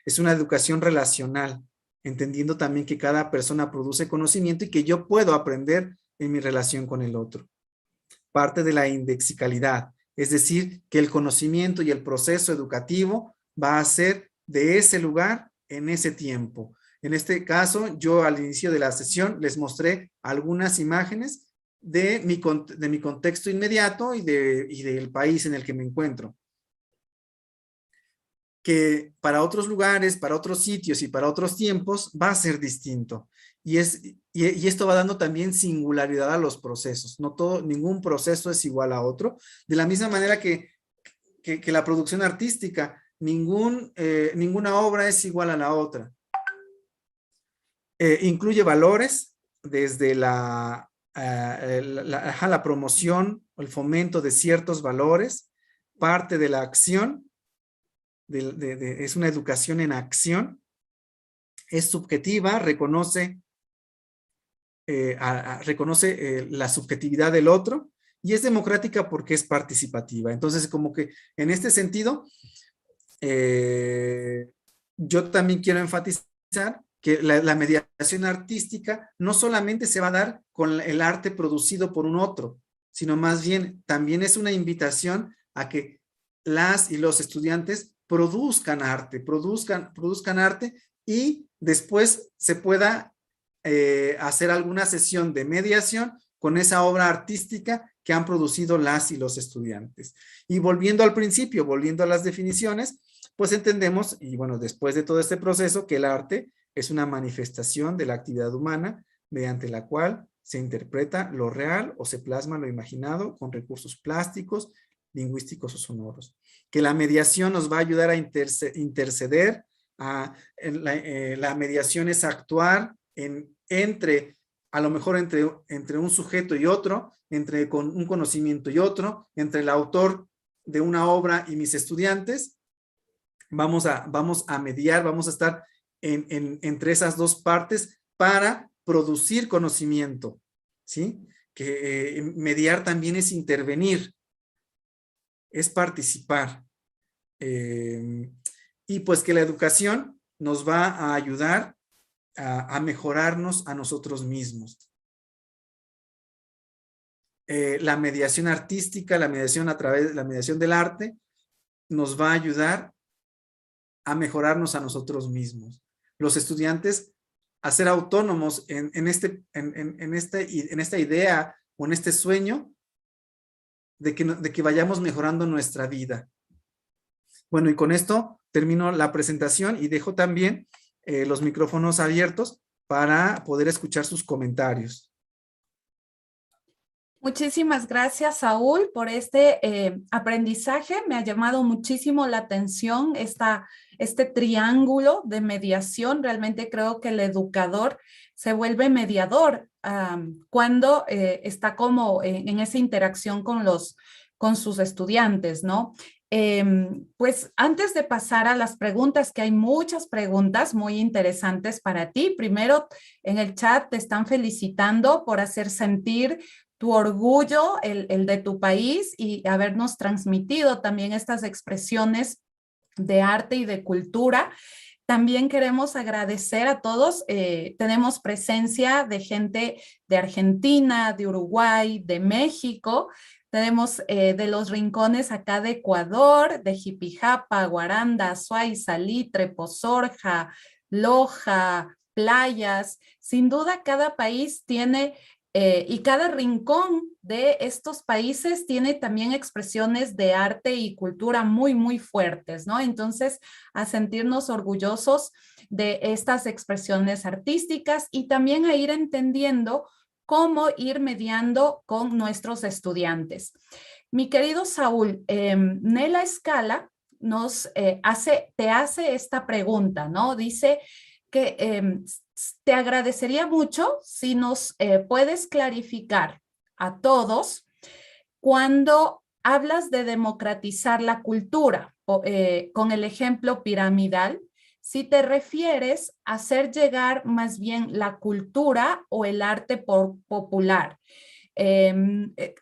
Es una educación relacional, entendiendo también que cada persona produce conocimiento y que yo puedo aprender en mi relación con el otro. Parte de la indexicalidad, es decir, que el conocimiento y el proceso educativo va a ser de ese lugar en ese tiempo. En este caso, yo al inicio de la sesión les mostré algunas imágenes de mi contexto inmediato y del país en el que me encuentro. Que para otros lugares, para otros sitios y para otros tiempos va a ser distinto. Y esto va dando también singularidad a los procesos. Ningún proceso es igual a otro. De la misma manera que la producción artística, ninguna obra es igual a la otra. Incluye valores desde la promoción o el fomento de ciertos valores, parte de la acción, es una educación en acción, es subjetiva, reconoce la subjetividad del otro, y es democrática porque es participativa. Entonces, como que en este sentido, yo también quiero enfatizar que la mediación artística no solamente se va a dar con el arte producido por un otro, sino más bien también es una invitación a que las y los estudiantes produzcan arte y después se pueda hacer alguna sesión de mediación con esa obra artística que han producido las y los estudiantes. Y volviendo al principio, volviendo a las definiciones, pues entendemos, y bueno, después de todo este proceso, que el arte es una manifestación de la actividad humana mediante la cual se interpreta lo real o se plasma lo imaginado con recursos plásticos, lingüísticos o sonoros. Que la mediación nos va a ayudar a interceder. La mediación es actuar a lo mejor entre un sujeto y otro, con un conocimiento y otro, entre el autor de una obra y mis estudiantes. Vamos a mediar, vamos a estar entre esas dos partes para producir conocimiento, ¿sí? Que mediar también es intervenir, es participar. Y pues que la educación nos va a ayudar a mejorarnos a nosotros mismos. La mediación artística, la mediación a través de la mediación del arte, nos va a ayudar a mejorarnos a nosotros mismos. Los estudiantes a ser autónomos en esta idea o en este sueño de que vayamos mejorando nuestra vida. Bueno, y con esto termino la presentación y dejo también los micrófonos abiertos para poder escuchar sus comentarios. Muchísimas gracias, Saúl, por este aprendizaje. Me ha llamado muchísimo la atención este triángulo de mediación. Realmente creo que el educador se vuelve mediador cuando está como en esa interacción con sus estudiantes, ¿no? Pues antes de pasar a las preguntas, que hay muchas preguntas muy interesantes para ti. Primero, en el chat te están felicitando por hacer sentir tu orgullo, el de tu país, y habernos transmitido también estas expresiones de arte y de cultura. También queremos agradecer a todos. Tenemos presencia de gente de Argentina, de Uruguay, de México. Tenemos de los rincones acá de Ecuador, de Jipijapa, Guaranda, Azuay, Salitre, Pozorja, Loja, playas. Sin duda, cada país tiene y cada rincón de estos países tiene también expresiones de arte y cultura muy, muy fuertes, ¿no? Entonces, a sentirnos orgullosos de estas expresiones artísticas y también a ir entendiendo cómo ir mediando con nuestros estudiantes. Mi querido Saúl, Nela Escala te hace esta pregunta, ¿no? Dice que te agradecería mucho si nos puedes clarificar a todos cuando hablas de democratizar la cultura con el ejemplo piramidal, si te refieres a hacer llegar más bien la cultura o el arte popular.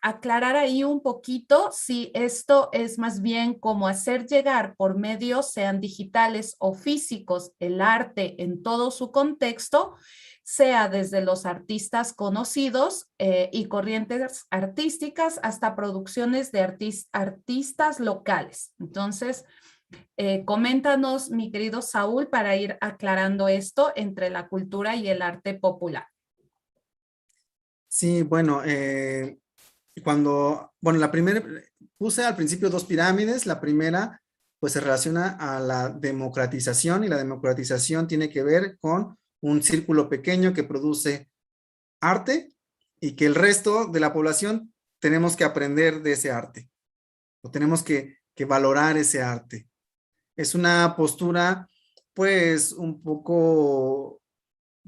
Aclarar ahí un poquito si esto es más bien como hacer llegar por medios, sean digitales o físicos, el arte en todo su contexto, sea desde los artistas conocidos y corrientes artísticas hasta producciones de artistas locales. Entonces, Coméntanos, mi querido Saúl, para ir aclarando esto entre la cultura y el arte popular. Sí, bueno, la primera, puse al principio dos pirámides. La primera, pues se relaciona a la democratización, y la democratización tiene que ver con un círculo pequeño que produce arte y que el resto de la población tenemos que aprender de ese arte, o tenemos que valorar ese arte. Es una postura, pues, un poco,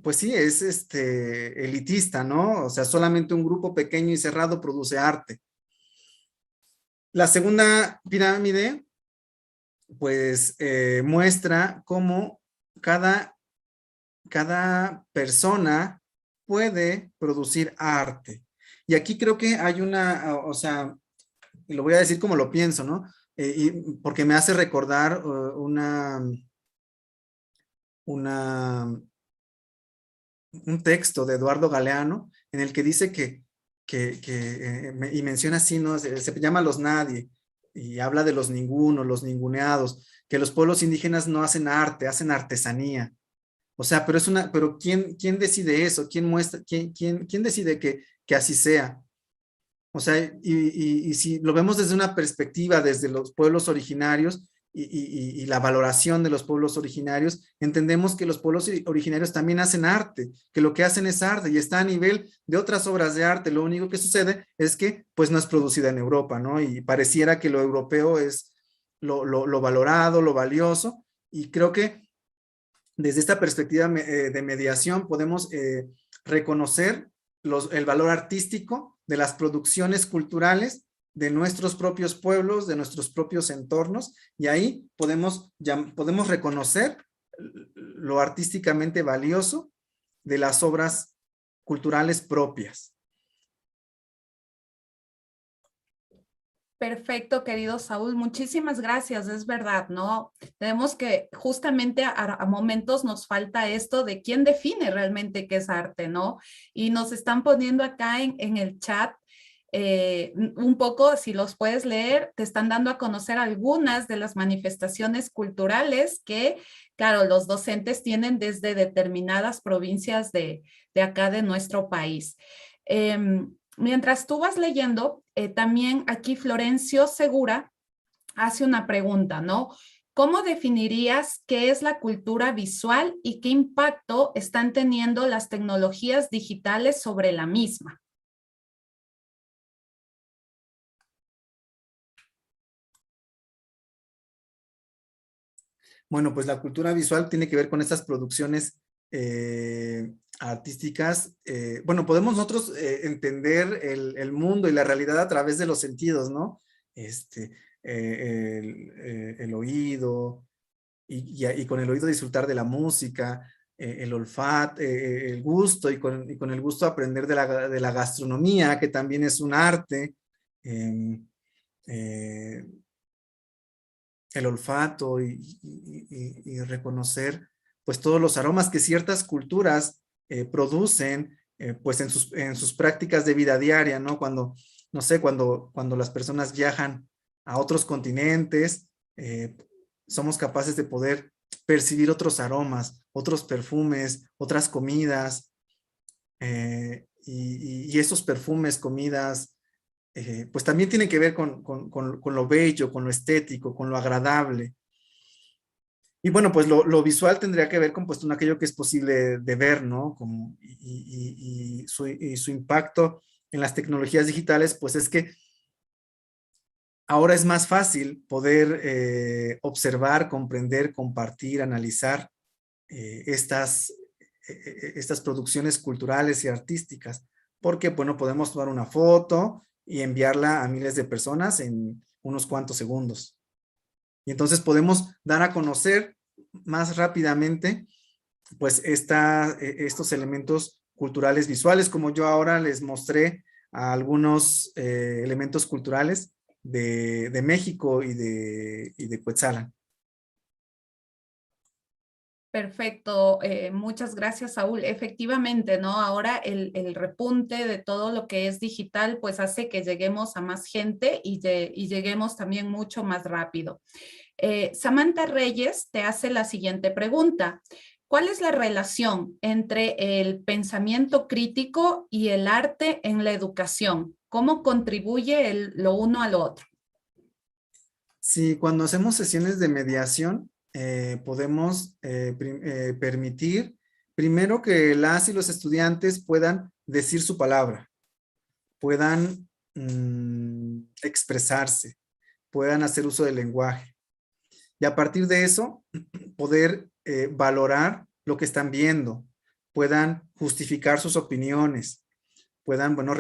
pues sí, es elitista, ¿no? O sea, solamente un grupo pequeño y cerrado produce arte. La segunda pirámide, pues, muestra cómo cada persona puede producir arte. Y aquí creo que hay o sea, lo voy a decir como lo pienso, ¿no? Porque me hace recordar un texto de Eduardo Galeano en el que dice y menciona así, ¿no? Se llama Los Nadie, y habla de los ningunos, los ninguneados, que los pueblos indígenas no hacen arte, hacen artesanía. O sea, pero ¿quién decide eso? ¿Quién decide que así sea? O sea, y si lo vemos desde una perspectiva, desde los pueblos originarios y la valoración de los pueblos originarios, entendemos que los pueblos originarios también hacen arte, que lo que hacen es arte y está a nivel de otras obras de arte. Lo único que sucede es que pues no es producida en Europa, ¿no? Y pareciera que lo europeo es lo valorado, lo valioso, y creo que desde esta perspectiva de mediación podemos reconocer el valor artístico de las producciones culturales de nuestros propios pueblos, de nuestros propios entornos, y ahí podemos reconocer lo artísticamente valioso de las obras culturales propias. Perfecto, querido Saúl, muchísimas gracias, es verdad, ¿no? Tenemos que justamente a momentos nos falta esto de quién define realmente qué es arte, ¿no? Y nos están poniendo acá en el chat un poco, si los puedes leer, te están dando a conocer algunas de las manifestaciones culturales que, claro, los docentes tienen desde determinadas provincias de acá de nuestro país. Mientras tú vas leyendo, también aquí Florencio Segura hace una pregunta, ¿no? ¿Cómo definirías qué es la cultura visual y qué impacto están teniendo las tecnologías digitales sobre la misma? Bueno, pues la cultura visual tiene que ver con estas producciones artísticas. Bueno, podemos nosotros entender el mundo y la realidad a través de los sentidos, ¿no? El oído, y con el oído disfrutar de la música, el olfato, el gusto, y con el gusto aprender de la gastronomía, que también es un arte. El olfato y reconocer pues todos los aromas que ciertas culturas producen pues en sus prácticas de vida diaria, ¿no? No sé, cuando las personas viajan a otros continentes, somos capaces de poder percibir otros aromas, otros perfumes, otras comidas, y esos perfumes, comidas, pues también tiene que ver con lo bello, con lo estético, con lo agradable. Y bueno, pues lo visual tendría que ver con pues, aquello que es posible de ver, ¿no? Y su impacto en las tecnologías digitales, pues es que ahora es más fácil poder observar, comprender, compartir, analizar estas producciones culturales y artísticas, porque, bueno, podemos tomar una foto y enviarla a miles de personas en unos cuantos segundos. Y entonces podemos dar a conocer más rápidamente, pues, estos elementos culturales visuales, como yo ahora les mostré a algunos elementos culturales de México y de Cuetzalan. Perfecto, muchas gracias, Saúl. Efectivamente, ¿no? Ahora el repunte de todo lo que es digital, pues hace que lleguemos a más gente y lleguemos también mucho más rápido. Samantha Reyes te hace la siguiente pregunta. ¿Cuál es la relación entre el pensamiento crítico y el arte en la educación? ¿Cómo contribuye lo uno a lo otro? Sí, cuando hacemos sesiones de mediación, podemos permitir primero que las y los estudiantes puedan decir su palabra, puedan expresarse, puedan hacer uso del lenguaje. Y a partir de eso, poder valorar lo que están viendo, puedan justificar sus opiniones, puedan, bueno,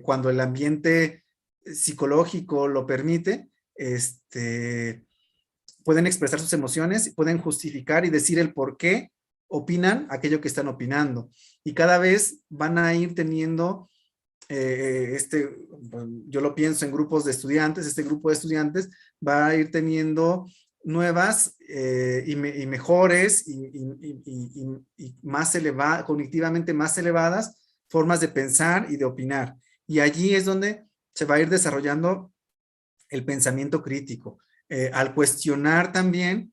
cuando el ambiente psicológico lo permite, pueden expresar sus emociones, pueden justificar y decir el por qué opinan aquello que están opinando. Y cada vez van a ir teniendo, yo lo pienso en grupos de estudiantes, este grupo de estudiantes va a ir teniendo nuevas y mejores y más elevadas, cognitivamente más elevadas formas de pensar y de opinar. Y allí es donde se va a ir desarrollando el pensamiento crítico. Al cuestionar también,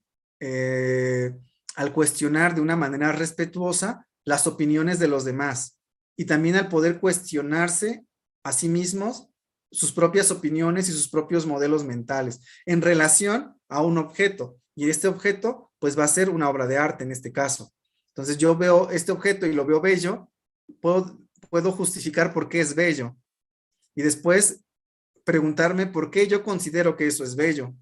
al cuestionar de una manera respetuosa las opiniones de los demás y también al poder cuestionarse a sí mismos sus propias opiniones y sus propios modelos mentales en relación a un objeto. Y este objeto, pues va a ser una obra de arte en este caso. Entonces yo veo este objeto y lo veo bello, puedo justificar por qué es bello. Y después preguntarme por qué yo considero que eso es bello.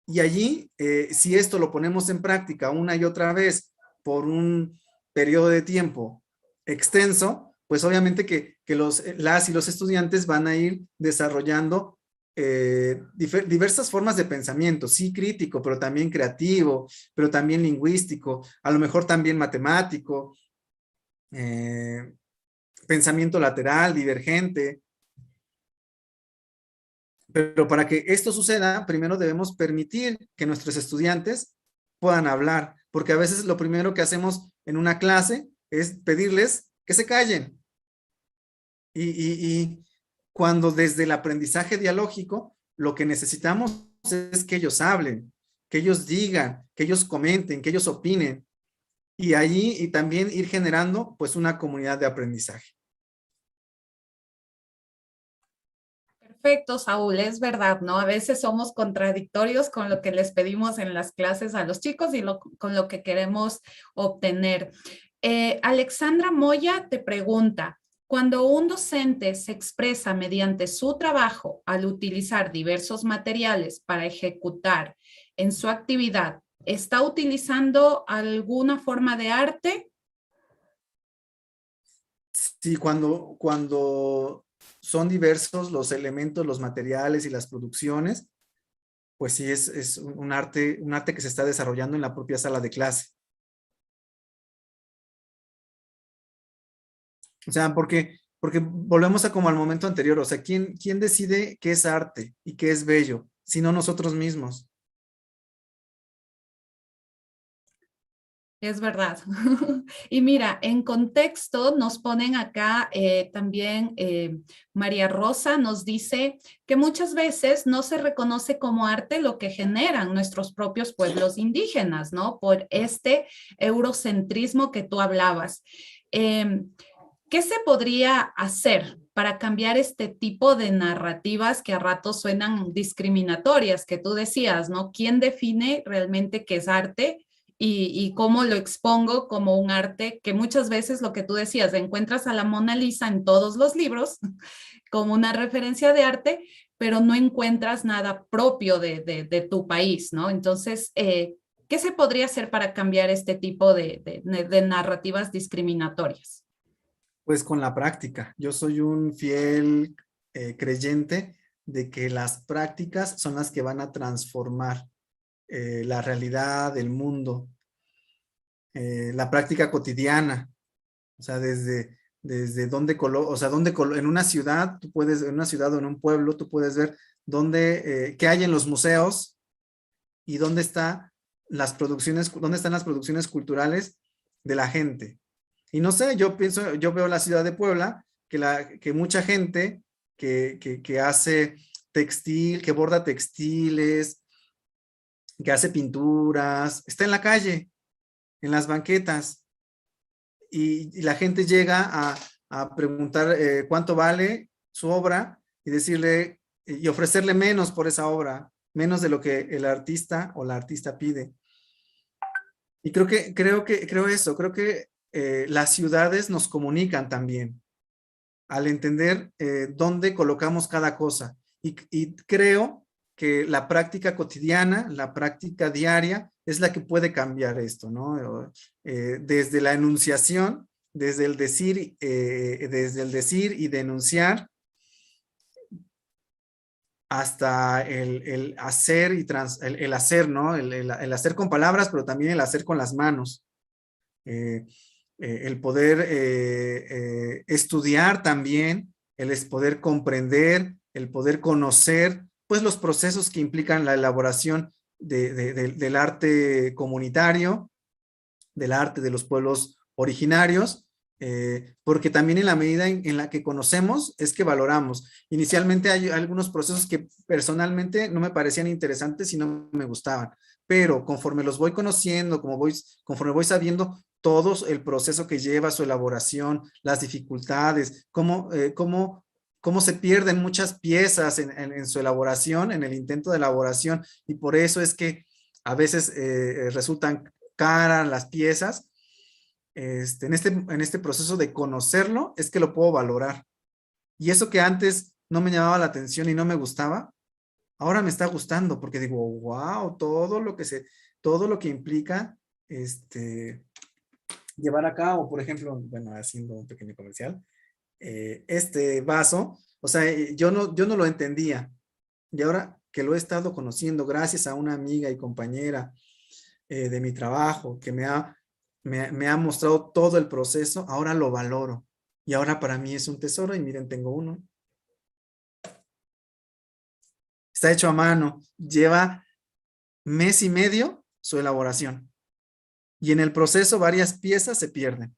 Y allí, si esto lo ponemos en práctica una y otra vez por un periodo de tiempo extenso, pues obviamente que las y los estudiantes van a ir desarrollando diversas formas de pensamiento, sí crítico, pero también creativo, pero también lingüístico, a lo mejor también matemático, pensamiento lateral, divergente. Pero para que esto suceda, primero debemos permitir que nuestros estudiantes puedan hablar, porque a veces lo primero que hacemos en una clase es pedirles que se callen. Y cuando desde el aprendizaje dialógico, lo que necesitamos es que ellos hablen, que ellos digan, que ellos comenten, que ellos opinen. Y allí y también ir generando pues una comunidad de aprendizaje. Perfecto, Saúl, es verdad, ¿no? A veces somos contradictorios con lo que les pedimos en las clases a los chicos y con lo que queremos obtener. Alexandra Moya te pregunta, cuando un docente se expresa mediante su trabajo al utilizar diversos materiales para ejecutar en su actividad, ¿está utilizando alguna forma de arte? Sí, cuando son diversos los elementos, los materiales y las producciones, pues sí es un arte que se está desarrollando en la propia sala de clase. O sea, porque volvemos a como al momento anterior, o sea, ¿quién decide qué es arte y qué es bello? Sino nosotros mismos. Es verdad. Y mira, en contexto nos ponen acá también María Rosa nos dice que muchas veces no se reconoce como arte lo que generan nuestros propios pueblos indígenas, ¿no? Por este eurocentrismo que tú hablabas. ¿Qué se podría hacer para cambiar este tipo de narrativas que a ratos suenan discriminatorias, que tú decías, ¿no? ¿Quién define realmente qué es arte? Y cómo lo expongo como un arte que muchas veces lo que tú decías, encuentras a la Mona Lisa en todos los libros como una referencia de arte, pero no encuentras nada propio de tu país, ¿no? Entonces, ¿qué se podría hacer para cambiar este tipo de narrativas discriminatorias? Pues con la práctica. Yo soy un fiel creyente de que las prácticas son las que van a transformar la realidad del mundo, la práctica cotidiana, o sea, desde dónde, o sea, en una ciudad, en una ciudad o en un pueblo, tú puedes ver qué hay en los museos y dónde están las producciones culturales de la gente. Y no sé, yo veo la ciudad de Puebla, que mucha gente que hace textil, que borda textiles, que hace pinturas, está en la calle, en las banquetas, y la gente llega a preguntar cuánto vale su obra y decirle, y ofrecerle menos por esa obra, menos de lo que el artista o la artista pide. Y creo que las ciudades nos comunican también al entender dónde colocamos cada cosa. Y creo que la práctica cotidiana, la práctica diaria, es la que puede cambiar esto, ¿no? Desde la enunciación, desde el decir y denunciar, hasta el hacer el hacer, ¿no? El hacer con palabras, pero también el hacer con las manos. El poder estudiar también, el poder comprender, el poder conocer, pues los procesos que implican la elaboración del arte comunitario, del arte de los pueblos originarios, porque también en la medida en la que conocemos es que valoramos. Inicialmente hay algunos procesos que personalmente no me parecían interesantes y no me gustaban, pero conforme los voy conociendo, conforme voy sabiendo todo el proceso que lleva su elaboración, las dificultades, cómo se pierden muchas piezas en su elaboración, en el intento de elaboración, y por eso es que a veces resultan caras las piezas. En este proceso de conocerlo es que lo puedo valorar. Y eso que antes no me llamaba la atención y no me gustaba, ahora me está gustando porque digo, wow, todo lo que implica llevar a cabo, por ejemplo, bueno, haciendo un pequeño comercial, este vaso, o sea, yo no lo entendía. Y ahora que lo he estado conociendo gracias a una amiga y compañera de mi trabajo que me ha mostrado todo el proceso, ahora lo valoro. Y ahora para mí es un tesoro y miren, tengo uno. Está hecho a mano, lleva mes y medio su elaboración. Y en el proceso varias piezas se pierden.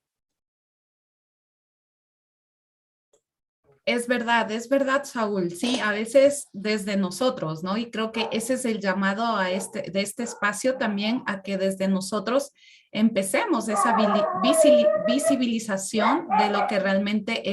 Es verdad, Saúl. Sí, a veces desde nosotros, ¿no? Y creo que ese es el llamado de este espacio también, a que desde nosotros empecemos esa visibilización de lo que realmente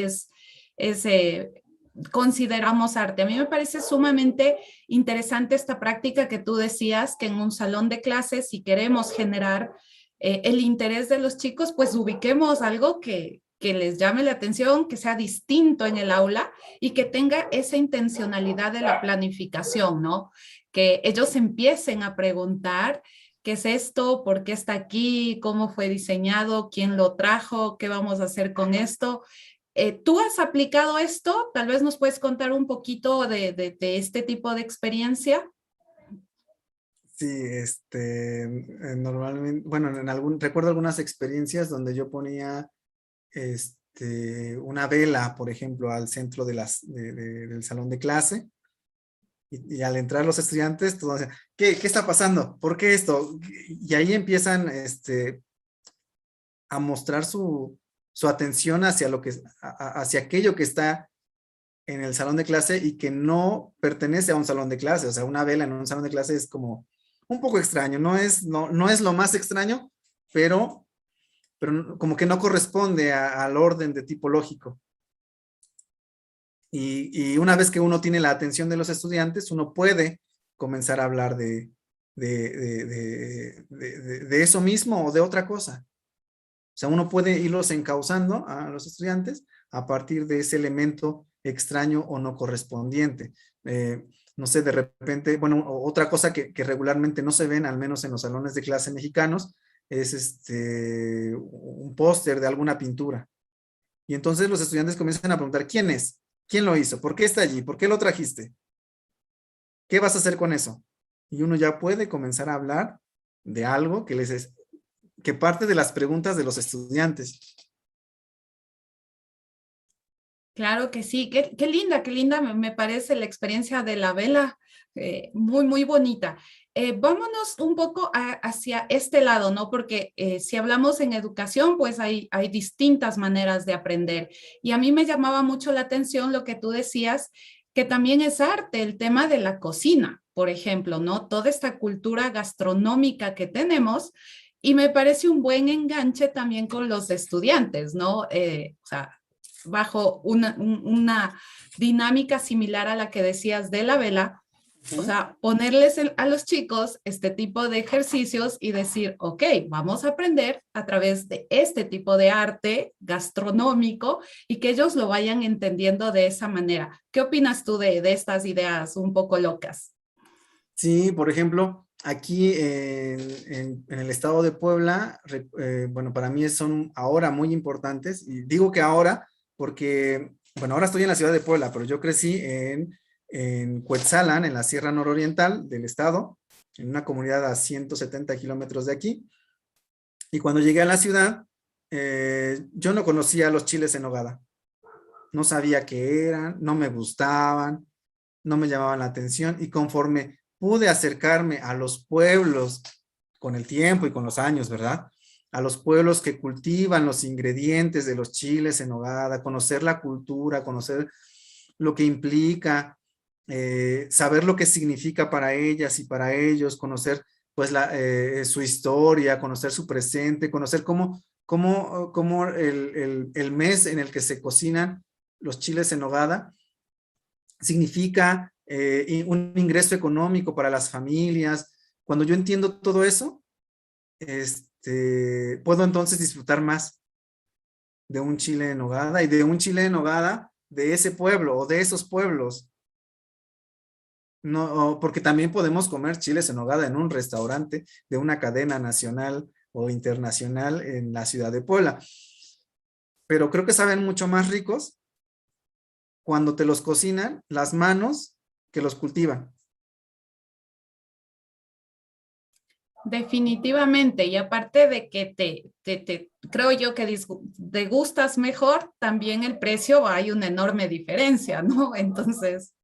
consideramos arte. A mí me parece sumamente interesante esta práctica que tú decías, que en un salón de clases, si queremos generar el interés de los chicos, pues ubiquemos algo que les llame la atención, que sea distinto en el aula y que tenga esa intencionalidad de la planificación, ¿no? Que ellos empiecen a preguntar qué es esto, por qué está aquí, cómo fue diseñado, quién lo trajo, qué vamos a hacer con esto. ¿Tú has aplicado esto? Tal vez nos puedes contar un poquito de este tipo de experiencia. Sí, normalmente, bueno, recuerdo algunas experiencias donde yo ponía una vela, por ejemplo, al centro del salón de clase, y al entrar los estudiantes, todos decían, ¿qué está pasando? ¿Por qué esto? Y ahí empiezan a mostrar su atención hacia aquello que está en el salón de clase y que no pertenece a un salón de clase. O sea, una vela en un salón de clase es como un poco extraño, no es lo más extraño, pero como que no corresponde al orden de tipológico. Y una vez que uno tiene la atención de los estudiantes, uno puede comenzar a hablar de eso mismo o de otra cosa. O sea, uno puede irlos encauzando a los estudiantes a partir de ese elemento extraño o no correspondiente. No sé, de repente, bueno, otra cosa que regularmente no se ven, al menos en los salones de clase mexicanos, es un póster de alguna pintura. Y entonces los estudiantes comienzan a preguntar, ¿quién es? ¿Quién lo hizo? ¿Por qué está allí? ¿Por qué lo trajiste? ¿Qué vas a hacer con eso? Y uno ya puede comenzar a hablar de algo que parte de las preguntas de los estudiantes. Claro que sí, qué linda me parece la experiencia de la vela, muy, muy bonita. Vámonos un poco hacia este lado, ¿no? Porque si hablamos en educación, pues hay distintas maneras de aprender. Y a mí me llamaba mucho la atención lo que tú decías, que también es arte, el tema de la cocina, por ejemplo, ¿no? Toda esta cultura gastronómica que tenemos y me parece un buen enganche también con los estudiantes, ¿no? O sea, bajo una dinámica similar a la que decías de la vela, o sea, ponerles a los chicos este tipo de ejercicios y decir, ok, vamos a aprender a través de este tipo de arte gastronómico y que ellos lo vayan entendiendo de esa manera. ¿Qué opinas tú de estas ideas un poco locas? Sí, por ejemplo, aquí en el estado de Puebla, bueno, para mí son ahora muy importantes, y digo que ahora porque, bueno, ahora estoy en la ciudad de Puebla, pero yo crecí en Cuetzalan, en la Sierra Nororiental del estado, en una comunidad a 170 kilómetros de aquí, y cuando llegué a la ciudad, yo no conocía los chiles en nogada, no sabía qué eran, no me gustaban, no me llamaban la atención, y conforme pude acercarme a los pueblos con el tiempo y con los años, ¿verdad? A los pueblos que cultivan los ingredientes de los chiles en nogada, conocer la cultura, conocer lo que implica, saber lo que significa para ellas y para ellos, conocer pues su historia, conocer su presente, conocer cómo el mes en el que se cocinan los chiles en nogada significa un ingreso económico para las familias. Cuando yo entiendo todo eso, puedo entonces disfrutar más de un chile en nogada y de un chile en nogada de ese pueblo o de esos pueblos. No, porque también podemos comer chiles en nogada en un restaurante de una cadena nacional o internacional en la ciudad de Puebla. Pero creo que saben mucho más ricos cuando te los cocinan las manos que los cultivan. Definitivamente, y aparte de que creo yo que degustas mejor, también el precio hay una enorme diferencia, ¿no? Entonces...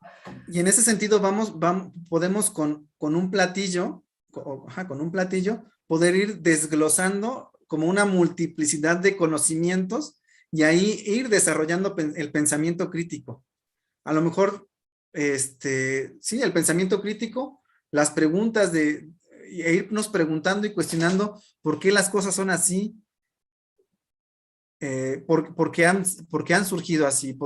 Y en ese sentido podemos con un platillo, con un platillo, poder ir desglosando como una multiplicidad de conocimientos y ahí ir desarrollando el pensamiento crítico. A lo mejor, sí, el pensamiento crítico, las preguntas e irnos preguntando y cuestionando por qué las cosas son así, por qué han surgido así,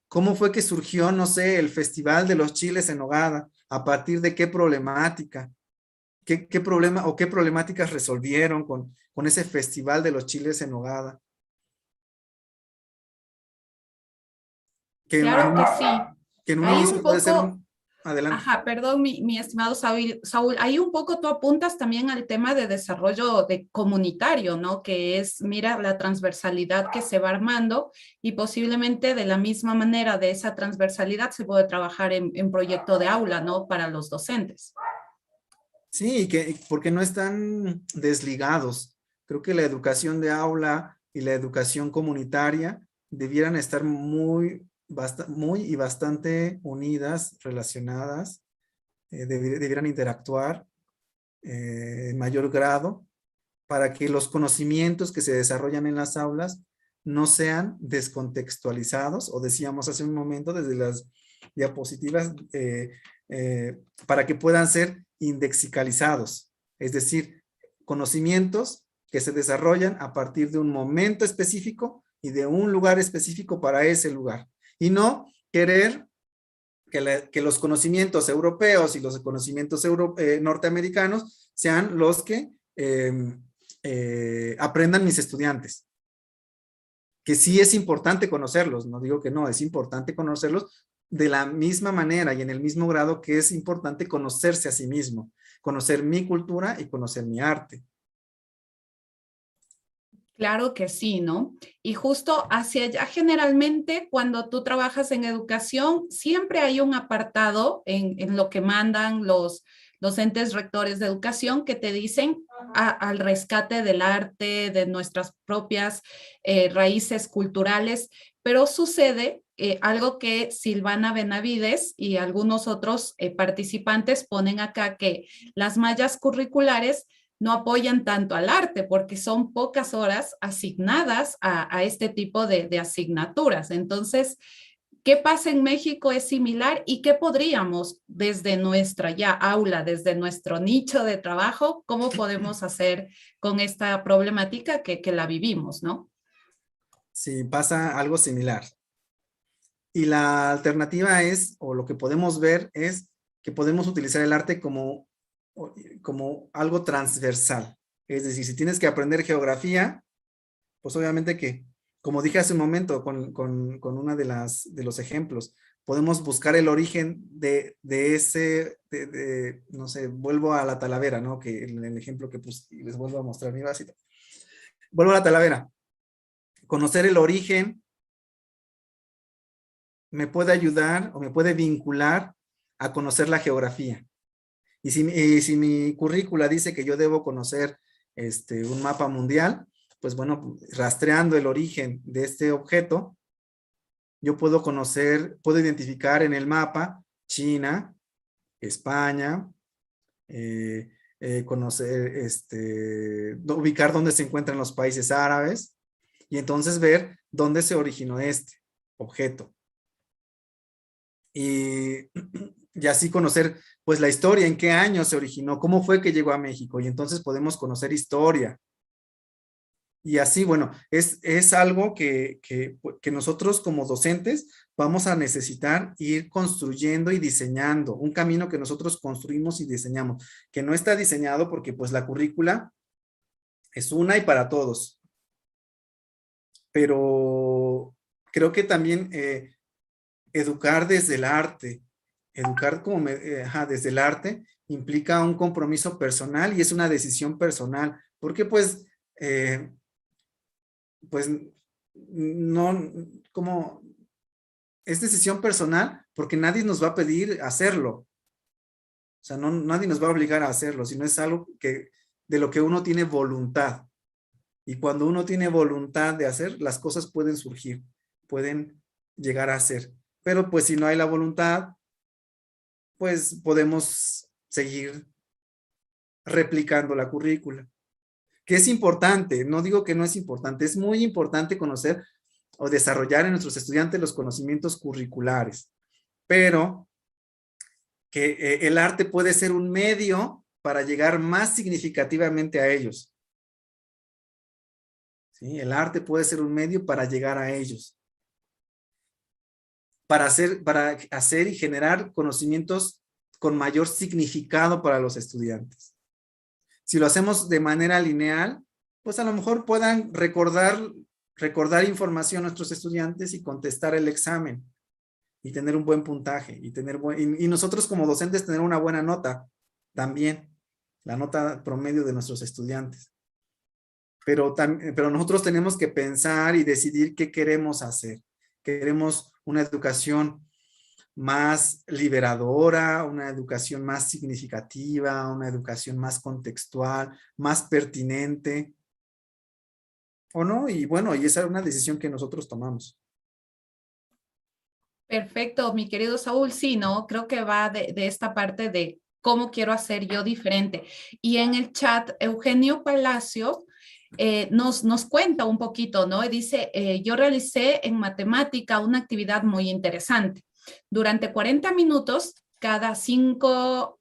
cómo fue que surgió, no sé, el Festival de los Chiles en Nogada, a partir de qué problemática, qué problema o qué problemáticas resolvieron con ese Festival de los Chiles en Nogada. Claro que sí. Que en un Hay inicio un puede ser poco... Adelante. Ajá, perdón, mi estimado Saúl, ahí un poco tú apuntas también al tema de desarrollo comunitario, ¿no? Que es, mira, la transversalidad que se va armando y posiblemente de la misma manera de esa transversalidad se puede trabajar en proyecto de aula, ¿no? Para los docentes. Sí, porque no están desligados. Creo que la educación de aula y la educación comunitaria debieran estar muy y bastante unidas, relacionadas, debieran interactuar en mayor grado para que los conocimientos que se desarrollan en las aulas no sean descontextualizados, o decíamos hace un momento desde las diapositivas, para que puedan ser indexicalizados, es decir, conocimientos que se desarrollan a partir de un momento específico y de un lugar específico para ese lugar, y no querer que los conocimientos europeos y los conocimientos norteamericanos sean los que aprendan mis estudiantes. Que sí es importante conocerlos, no digo que no, es importante conocerlos de la misma manera y en el mismo grado que es importante conocerse a sí mismo, conocer mi cultura y conocer mi arte. Claro que sí, ¿no? Y justo hacia allá, generalmente, cuando tú trabajas en educación, siempre hay un apartado en lo que mandan los entes rectores de educación que te dicen al rescate del arte, de nuestras propias raíces culturales, pero sucede algo que Silvana Benavides y algunos otros participantes ponen acá, que las mallas curriculares no apoyan tanto al arte porque son pocas horas asignadas a este tipo de asignaturas. Entonces, ¿Qué pasa en México es similar y qué podríamos desde nuestra ya aula, desde nuestro nicho de trabajo, cómo podemos hacer con esta problemática que la vivimos, ¿no? Sí, pasa algo similar. Y la alternativa es, o lo que podemos ver es que podemos utilizar el arte como algo transversal. Es decir, si tienes que aprender geografía, pues obviamente que, como dije hace un momento con una de los ejemplos, podemos buscar el origen de ese, no sé, vuelvo a la Talavera, ¿no? Que el ejemplo que puse, y les vuelvo a mostrar mi vasito. Vuelvo a la Talavera. Conocer el origen me puede ayudar o me puede vincular a conocer la geografía. Y si mi currícula dice que yo debo conocer un mapa mundial, pues bueno, rastreando el origen de este objeto, yo puedo puedo identificar en el mapa China, España, conocer, ubicar dónde se encuentran los países árabes y entonces ver dónde se originó este objeto. Y así conocer pues la historia, en qué año se originó, cómo fue que llegó a México, y entonces podemos conocer historia. Y así, bueno, es algo que nosotros como docentes vamos a necesitar ir construyendo y diseñando, un camino que nosotros construimos y diseñamos, que no está diseñado porque pues la currícula es una y para todos. Pero creo que también educar desde el arte, desde el arte implica un compromiso personal y es una decisión personal, porque pues no, como es decisión personal porque nadie nos va a pedir hacerlo. O sea, nadie nos va a obligar a hacerlo, sino es algo de lo que uno tiene voluntad. Y cuando uno tiene voluntad de hacer, las cosas pueden surgir, pueden llegar a ser. Pero pues si no hay la voluntad, pues podemos seguir replicando la currícula. Que es importante, no digo que no es importante, es muy importante conocer o desarrollar en nuestros estudiantes los conocimientos curriculares, pero que el arte puede ser un medio para llegar más significativamente a ellos. ¿Sí? El arte puede ser un medio para llegar a ellos. Para hacer y generar conocimientos con mayor significado para los estudiantes. Si lo hacemos de manera lineal, pues a lo mejor puedan recordar información a nuestros estudiantes y contestar el examen y tener un buen puntaje y nosotros como docentes tener una buena nota también, la nota promedio de nuestros estudiantes. Pero nosotros tenemos que pensar y decidir qué queremos hacer. Queremos una educación más liberadora, una educación más significativa, una educación más contextual, más pertinente, ¿o no? Y bueno, y esa es una decisión que nosotros tomamos. Perfecto, mi querido Saúl, sí, ¿no? Creo que va de esta parte de cómo quiero hacer yo diferente. Y en el chat, Eugenio Palacio nos cuenta un poquito, ¿no? Y dice, yo realicé en matemática una actividad muy interesante. Durante 40 minutos, cada 5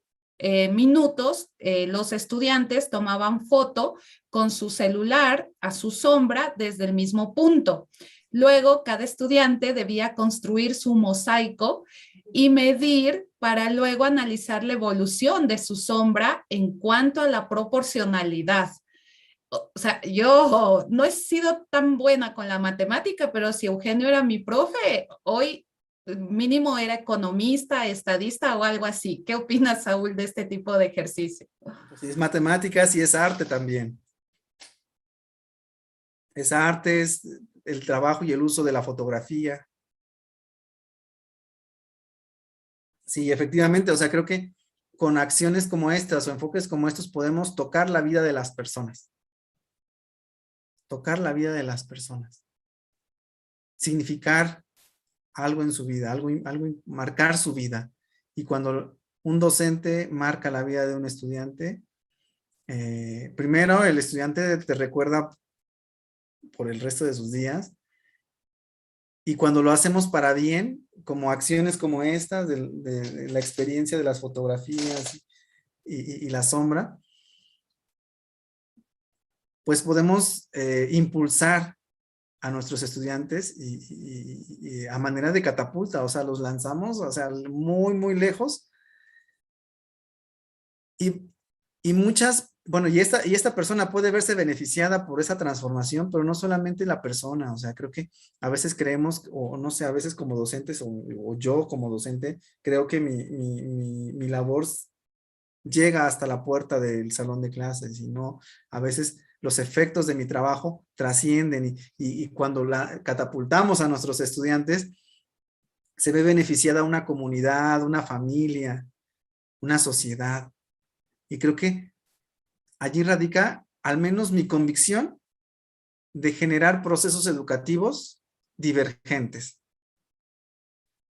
minutos, los estudiantes tomaban foto con su celular a su sombra desde el mismo punto. Luego, cada estudiante debía construir su mosaico y medir para luego analizar la evolución de su sombra en cuanto a la proporcionalidad. O sea, yo no he sido tan buena con la matemática, pero si Eugenio era mi profe, hoy mínimo era economista, estadista o algo así. ¿Qué opinas, Saúl, de este tipo de ejercicio? Pues es matemáticas y es arte también. Es arte, es el trabajo y el uso de la fotografía. Sí, efectivamente, o sea, creo que con acciones como estas o enfoques como estos podemos tocar la vida de las personas. Tocar la vida de las personas. Significar algo en su vida, algo marcar su vida. Y cuando un docente marca la vida de un estudiante, primero el estudiante te recuerda por el resto de sus días Y cuando lo hacemos para bien, como acciones como esta, de la experiencia de las fotografías y la sombra, pues podemos impulsar a nuestros estudiantes y a manera de catapulta, o sea, los lanzamos, o sea, muy, muy lejos. Y muchas, bueno, y esta persona puede verse beneficiada por esa transformación, pero no solamente la persona, o sea, creo que a veces creemos, o no sé, a veces como docentes, o yo como docente, creo que mi labor llega hasta la puerta del salón de clases, y no, a veces los efectos de mi trabajo trascienden, y cuando catapultamos a nuestros estudiantes, se ve beneficiada una comunidad, una familia, una sociedad. Y creo que allí radica al menos mi convicción de generar procesos educativos divergentes.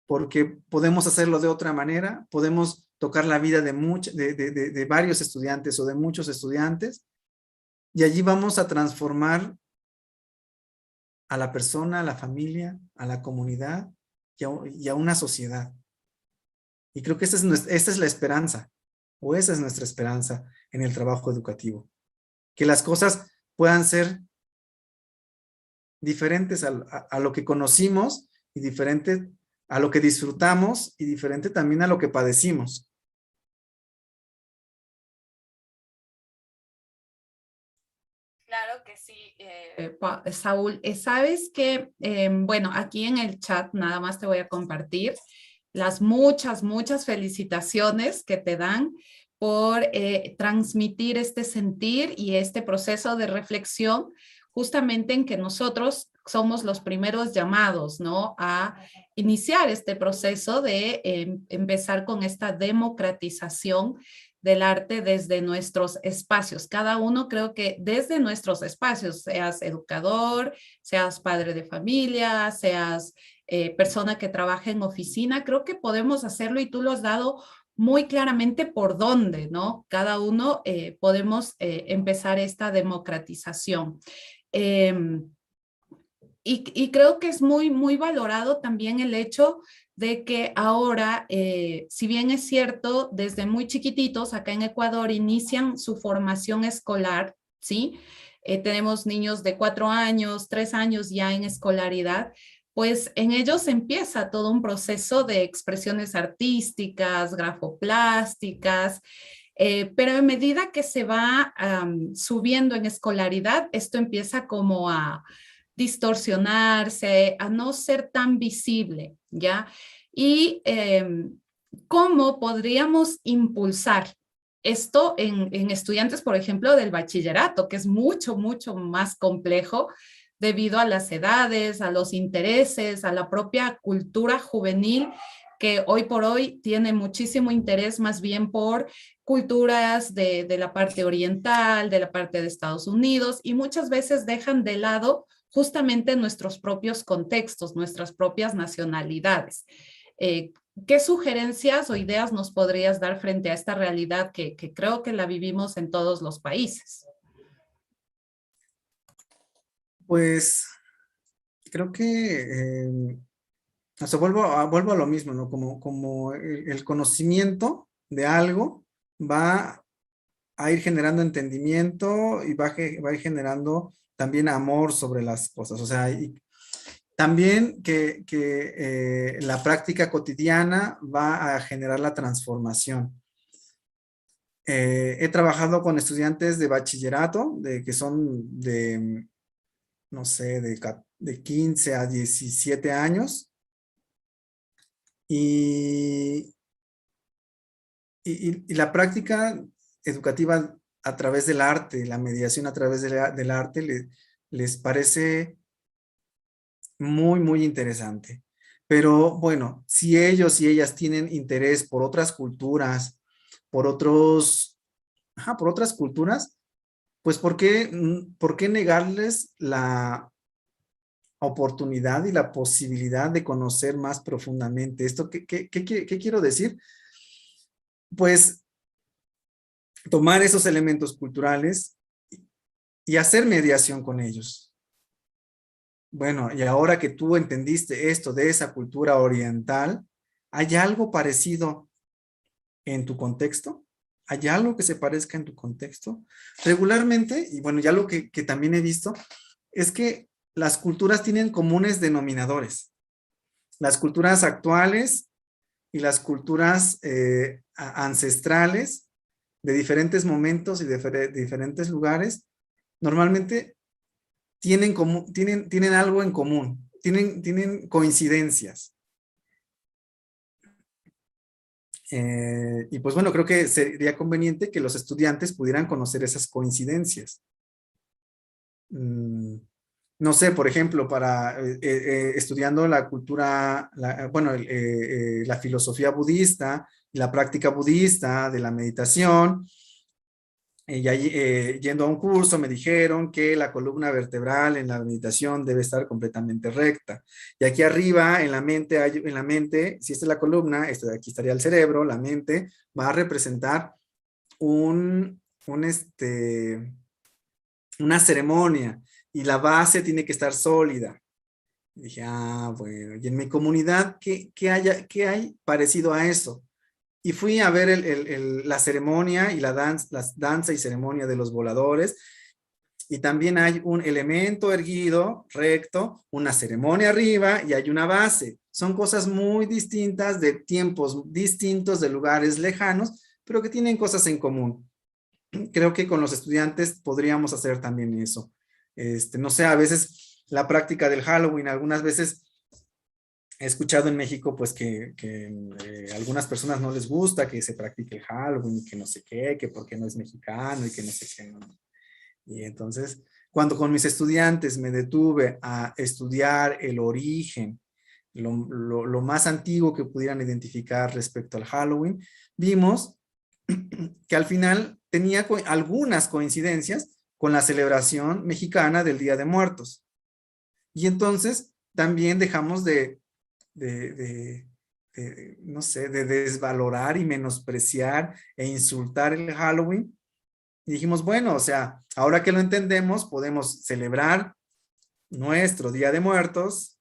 Porque podemos hacerlo de otra manera, podemos tocar la vida de varios estudiantes o de muchos estudiantes, y allí vamos a transformar a la persona, a la familia, a la comunidad y a una sociedad. Y creo que esta es la esperanza, o esa es nuestra esperanza en el trabajo educativo. Que las cosas puedan ser diferentes a lo que conocimos, y diferente a lo que disfrutamos, y diferente también a lo que padecimos. Claro que sí, Saúl. Sabes que, bueno, aquí en el chat nada más te voy a compartir las muchas felicitaciones que te dan por transmitir este sentir y este proceso de reflexión, justamente en que nosotros somos los primeros llamados, ¿no?, a iniciar este proceso de empezar con esta democratización del arte desde nuestros espacios. Cada uno, creo que desde nuestros espacios, seas educador, seas padre de familia, seas persona que trabaja en oficina, creo que podemos hacerlo, y tú lo has dado muy claramente por dónde, ¿no? Cada uno podemos empezar esta democratización. Y creo que es muy valorado también el hecho de que ahora, si bien es cierto, desde muy chiquititos acá en Ecuador inician su formación escolar, ¿sí? Tenemos niños de 4 años, 3 años ya en escolaridad, pues en ellos empieza todo un proceso de expresiones artísticas, grafoplásticas, pero a medida que se va subiendo en escolaridad, esto empieza como a distorsionarse, a no ser tan visible, ¿ya? Y ¿cómo podríamos impulsar esto en estudiantes, por ejemplo, del bachillerato, que es mucho más complejo debido a las edades, a los intereses, a la propia cultura juvenil, que hoy por hoy tiene muchísimo interés más bien por culturas de la parte oriental, de la parte de Estados Unidos, y muchas veces dejan de lado justamente nuestros propios contextos, nuestras propias nacionalidades. ¿Qué sugerencias o ideas nos podrías dar frente a esta realidad que creo que la vivimos en todos los países? Pues creo que, o sea, vuelvo a lo mismo, ¿no? Como el conocimiento de algo va a ir generando entendimiento, y va a ir generando también amor sobre las cosas. O sea, y también que la práctica cotidiana va a generar la transformación. He trabajado con estudiantes de bachillerato, que son de, no sé, de 15 a 17 años. Y la práctica educativa a través del arte, la mediación a través del arte, les parece muy interesante. Pero bueno, si ellos y ellas tienen interés por otras culturas, por otras culturas, pues ¿por qué negarles la oportunidad y la posibilidad de conocer más profundamente esto? ¿Qué quiero decir? Pues tomar esos elementos culturales y hacer mediación con ellos. bueno, y ahora que tú entendiste esto de esa cultura oriental, ¿hay algo parecido en tu contexto? ¿Hay algo que se parezca en tu contexto? Regularmente, y bueno, ya lo que también he visto, es que las culturas tienen comunes denominadores. Las culturas actuales y las culturas ancestrales de diferentes momentos y de diferentes lugares, normalmente tienen algo en común, tienen coincidencias. Y pues bueno, creo que sería conveniente que los estudiantes pudieran conocer esas coincidencias. No sé, por ejemplo, estudiando la cultura, la filosofía budista, la práctica budista de la meditación, y ahí, yendo a un curso me dijeron que la columna vertebral en la meditación debe estar completamente recta. Y aquí arriba en la mente, si esta es la columna, esto de aquí estaría el cerebro, la mente va a representar una ceremonia y la base tiene que estar sólida. Y dije, bueno, y en mi comunidad, ¿qué hay parecido a eso? Y fui a ver la ceremonia y la danza y ceremonia de los voladores. Y también hay un elemento erguido, recto, una ceremonia arriba y hay una base. Son cosas muy distintas, de tiempos distintos, de lugares lejanos, pero que tienen cosas en común. Creo que con los estudiantes podríamos hacer también eso. No sé, a veces la práctica del Halloween, algunas veces he escuchado en México pues que a algunas personas no les gusta que se practique el Halloween y que no sé qué, que porque no es mexicano y que no sé qué. ¿No? Y entonces, cuando con mis estudiantes me detuve a estudiar el origen, lo más antiguo que pudieran identificar respecto al Halloween, vimos que al final tenía algunas coincidencias con la celebración mexicana del Día de Muertos. Y entonces también dejamos no sé, de desvalorar y menospreciar e insultar el Halloween. Y dijimos, bueno, o sea, ahora que lo entendemos, podemos celebrar nuestro Día de Muertos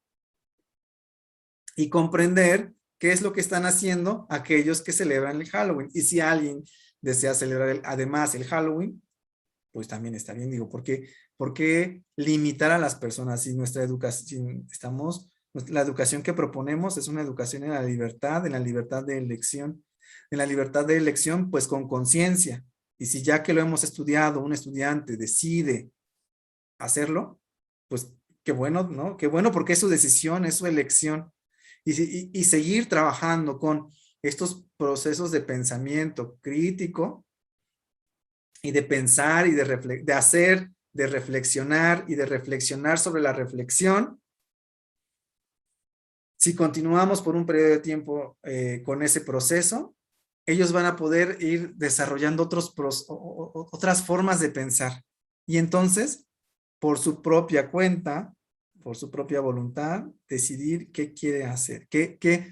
y comprender qué es lo que están haciendo aquellos que celebran el Halloween. Y si alguien desea celebrar además el Halloween, pues también está bien. Digo, ¿por qué limitar a las personas si nuestra educación, la educación que proponemos es una educación en la libertad de elección, en la libertad de elección, pues con conciencia. Y si ya que lo hemos estudiado, un estudiante decide hacerlo, pues qué bueno, ¿no? Qué bueno porque es su decisión, es su elección. Y seguir trabajando con estos procesos de pensamiento crítico y de pensar y de hacer, de reflexionar y de reflexionar sobre la reflexión. Si continuamos por un periodo de tiempo con ese proceso, ellos van a poder ir desarrollando otras formas de pensar. Y entonces, por su propia cuenta, por su propia voluntad, decidir qué quiere hacer, qué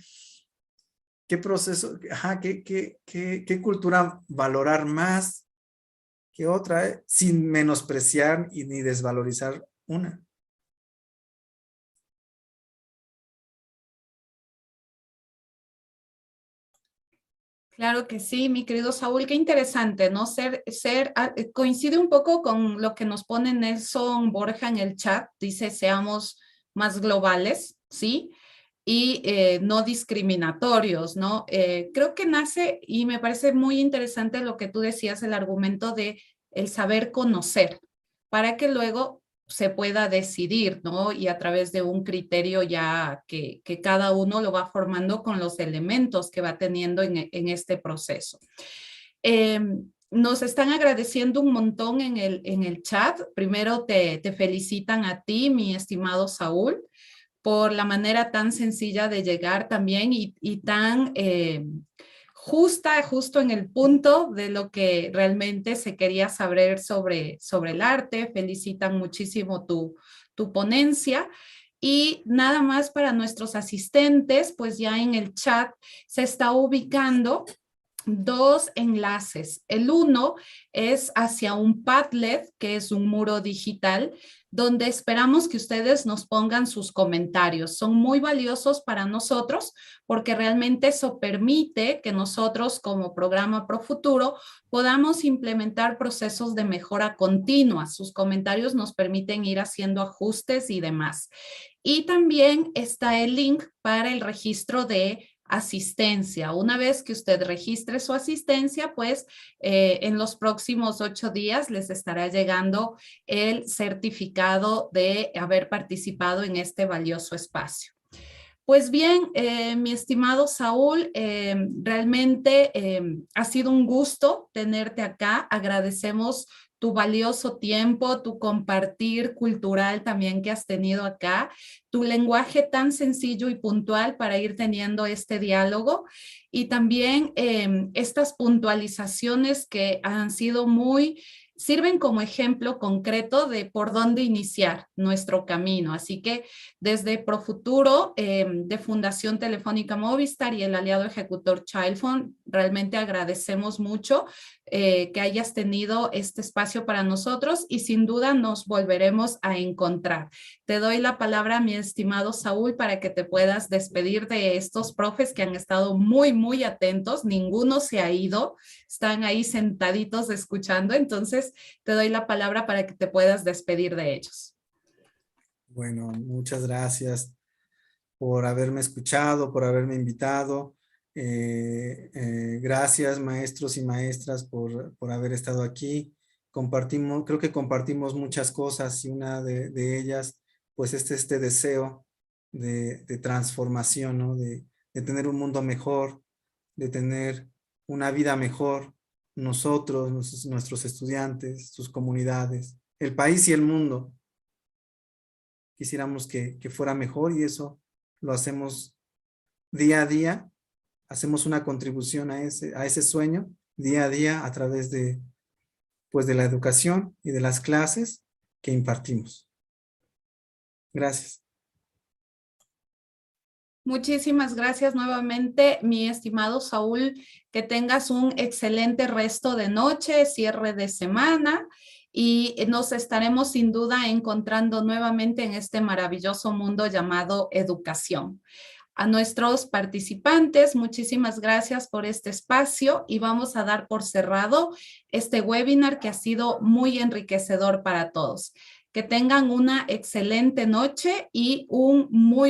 proceso, qué cultura valorar más que otra, sin menospreciar ni desvalorizar una. Claro que sí, mi querido Saúl, qué interesante, ¿no? Coincide un poco con lo que nos pone Nelson Borja en el chat, dice seamos más globales, ¿sí? Y no discriminatorios, ¿no? Creo que nace, y me parece muy interesante lo que tú decías, el argumento de el saber conocer, para que luego se pueda decidir, ¿no? Y a través de un criterio ya que cada uno lo va formando con los elementos que va teniendo en este proceso. Nos están agradeciendo un montón en el chat. Primero te felicitan a ti, mi estimado Saúl, por la manera tan sencilla de llegar también y tan justo en el punto de lo que realmente se quería saber sobre el arte. Felicitan muchísimo tu ponencia. Y nada más para nuestros asistentes, pues ya en el chat se está ubicando dos enlaces. El uno es hacia un Padlet, que es un muro digital, donde esperamos que ustedes nos pongan sus comentarios. Son muy valiosos para nosotros porque realmente eso permite que nosotros como programa Profuturo podamos implementar procesos de mejora continua. Sus comentarios nos permiten ir haciendo ajustes y demás. Y también está el link para el registro de asistencia. Una vez que usted registre su asistencia, pues en los próximos 8 días les estará llegando el certificado de haber participado en este valioso espacio. Pues bien, mi estimado Saúl, realmente ha sido un gusto tenerte acá. Agradecemos tu valioso tiempo, tu compartir cultural también que has tenido acá, tu lenguaje tan sencillo y puntual para ir teniendo este diálogo y también estas puntualizaciones que han sido sirven como ejemplo concreto de por dónde iniciar nuestro camino. Así que desde Profuturo, de Fundación Telefónica Movistar y el aliado ejecutor Childfund, realmente agradecemos mucho que hayas tenido este espacio para nosotros y sin duda nos volveremos a encontrar. Te doy la palabra, mi estimado Saúl, para que te puedas despedir de estos profes que han estado muy, muy atentos. Ninguno se ha ido, están ahí sentaditos escuchando. Entonces, te doy la palabra para que te puedas despedir de ellos. Bueno, muchas gracias por haberme escuchado, por haberme invitado. Gracias, maestros y maestras, por haber estado aquí. Creo que compartimos muchas cosas y una de ellas, pues este deseo de transformación, ¿no? De tener un mundo mejor, de tener una vida mejor, nosotros, nuestros estudiantes, sus comunidades, el país y el mundo. Quisiéramos que fuera mejor y eso lo hacemos día a día. Hacemos una contribución a ese sueño día a día a través de la educación y de las clases que impartimos. Gracias. Muchísimas gracias nuevamente, mi estimado Saúl, que tengas un excelente resto de noche, cierre de semana y nos estaremos sin duda encontrando nuevamente en este maravilloso mundo llamado educación. A nuestros participantes, muchísimas gracias por este espacio y vamos a dar por cerrado este webinar que ha sido muy enriquecedor para todos. Que tengan una excelente noche y un muy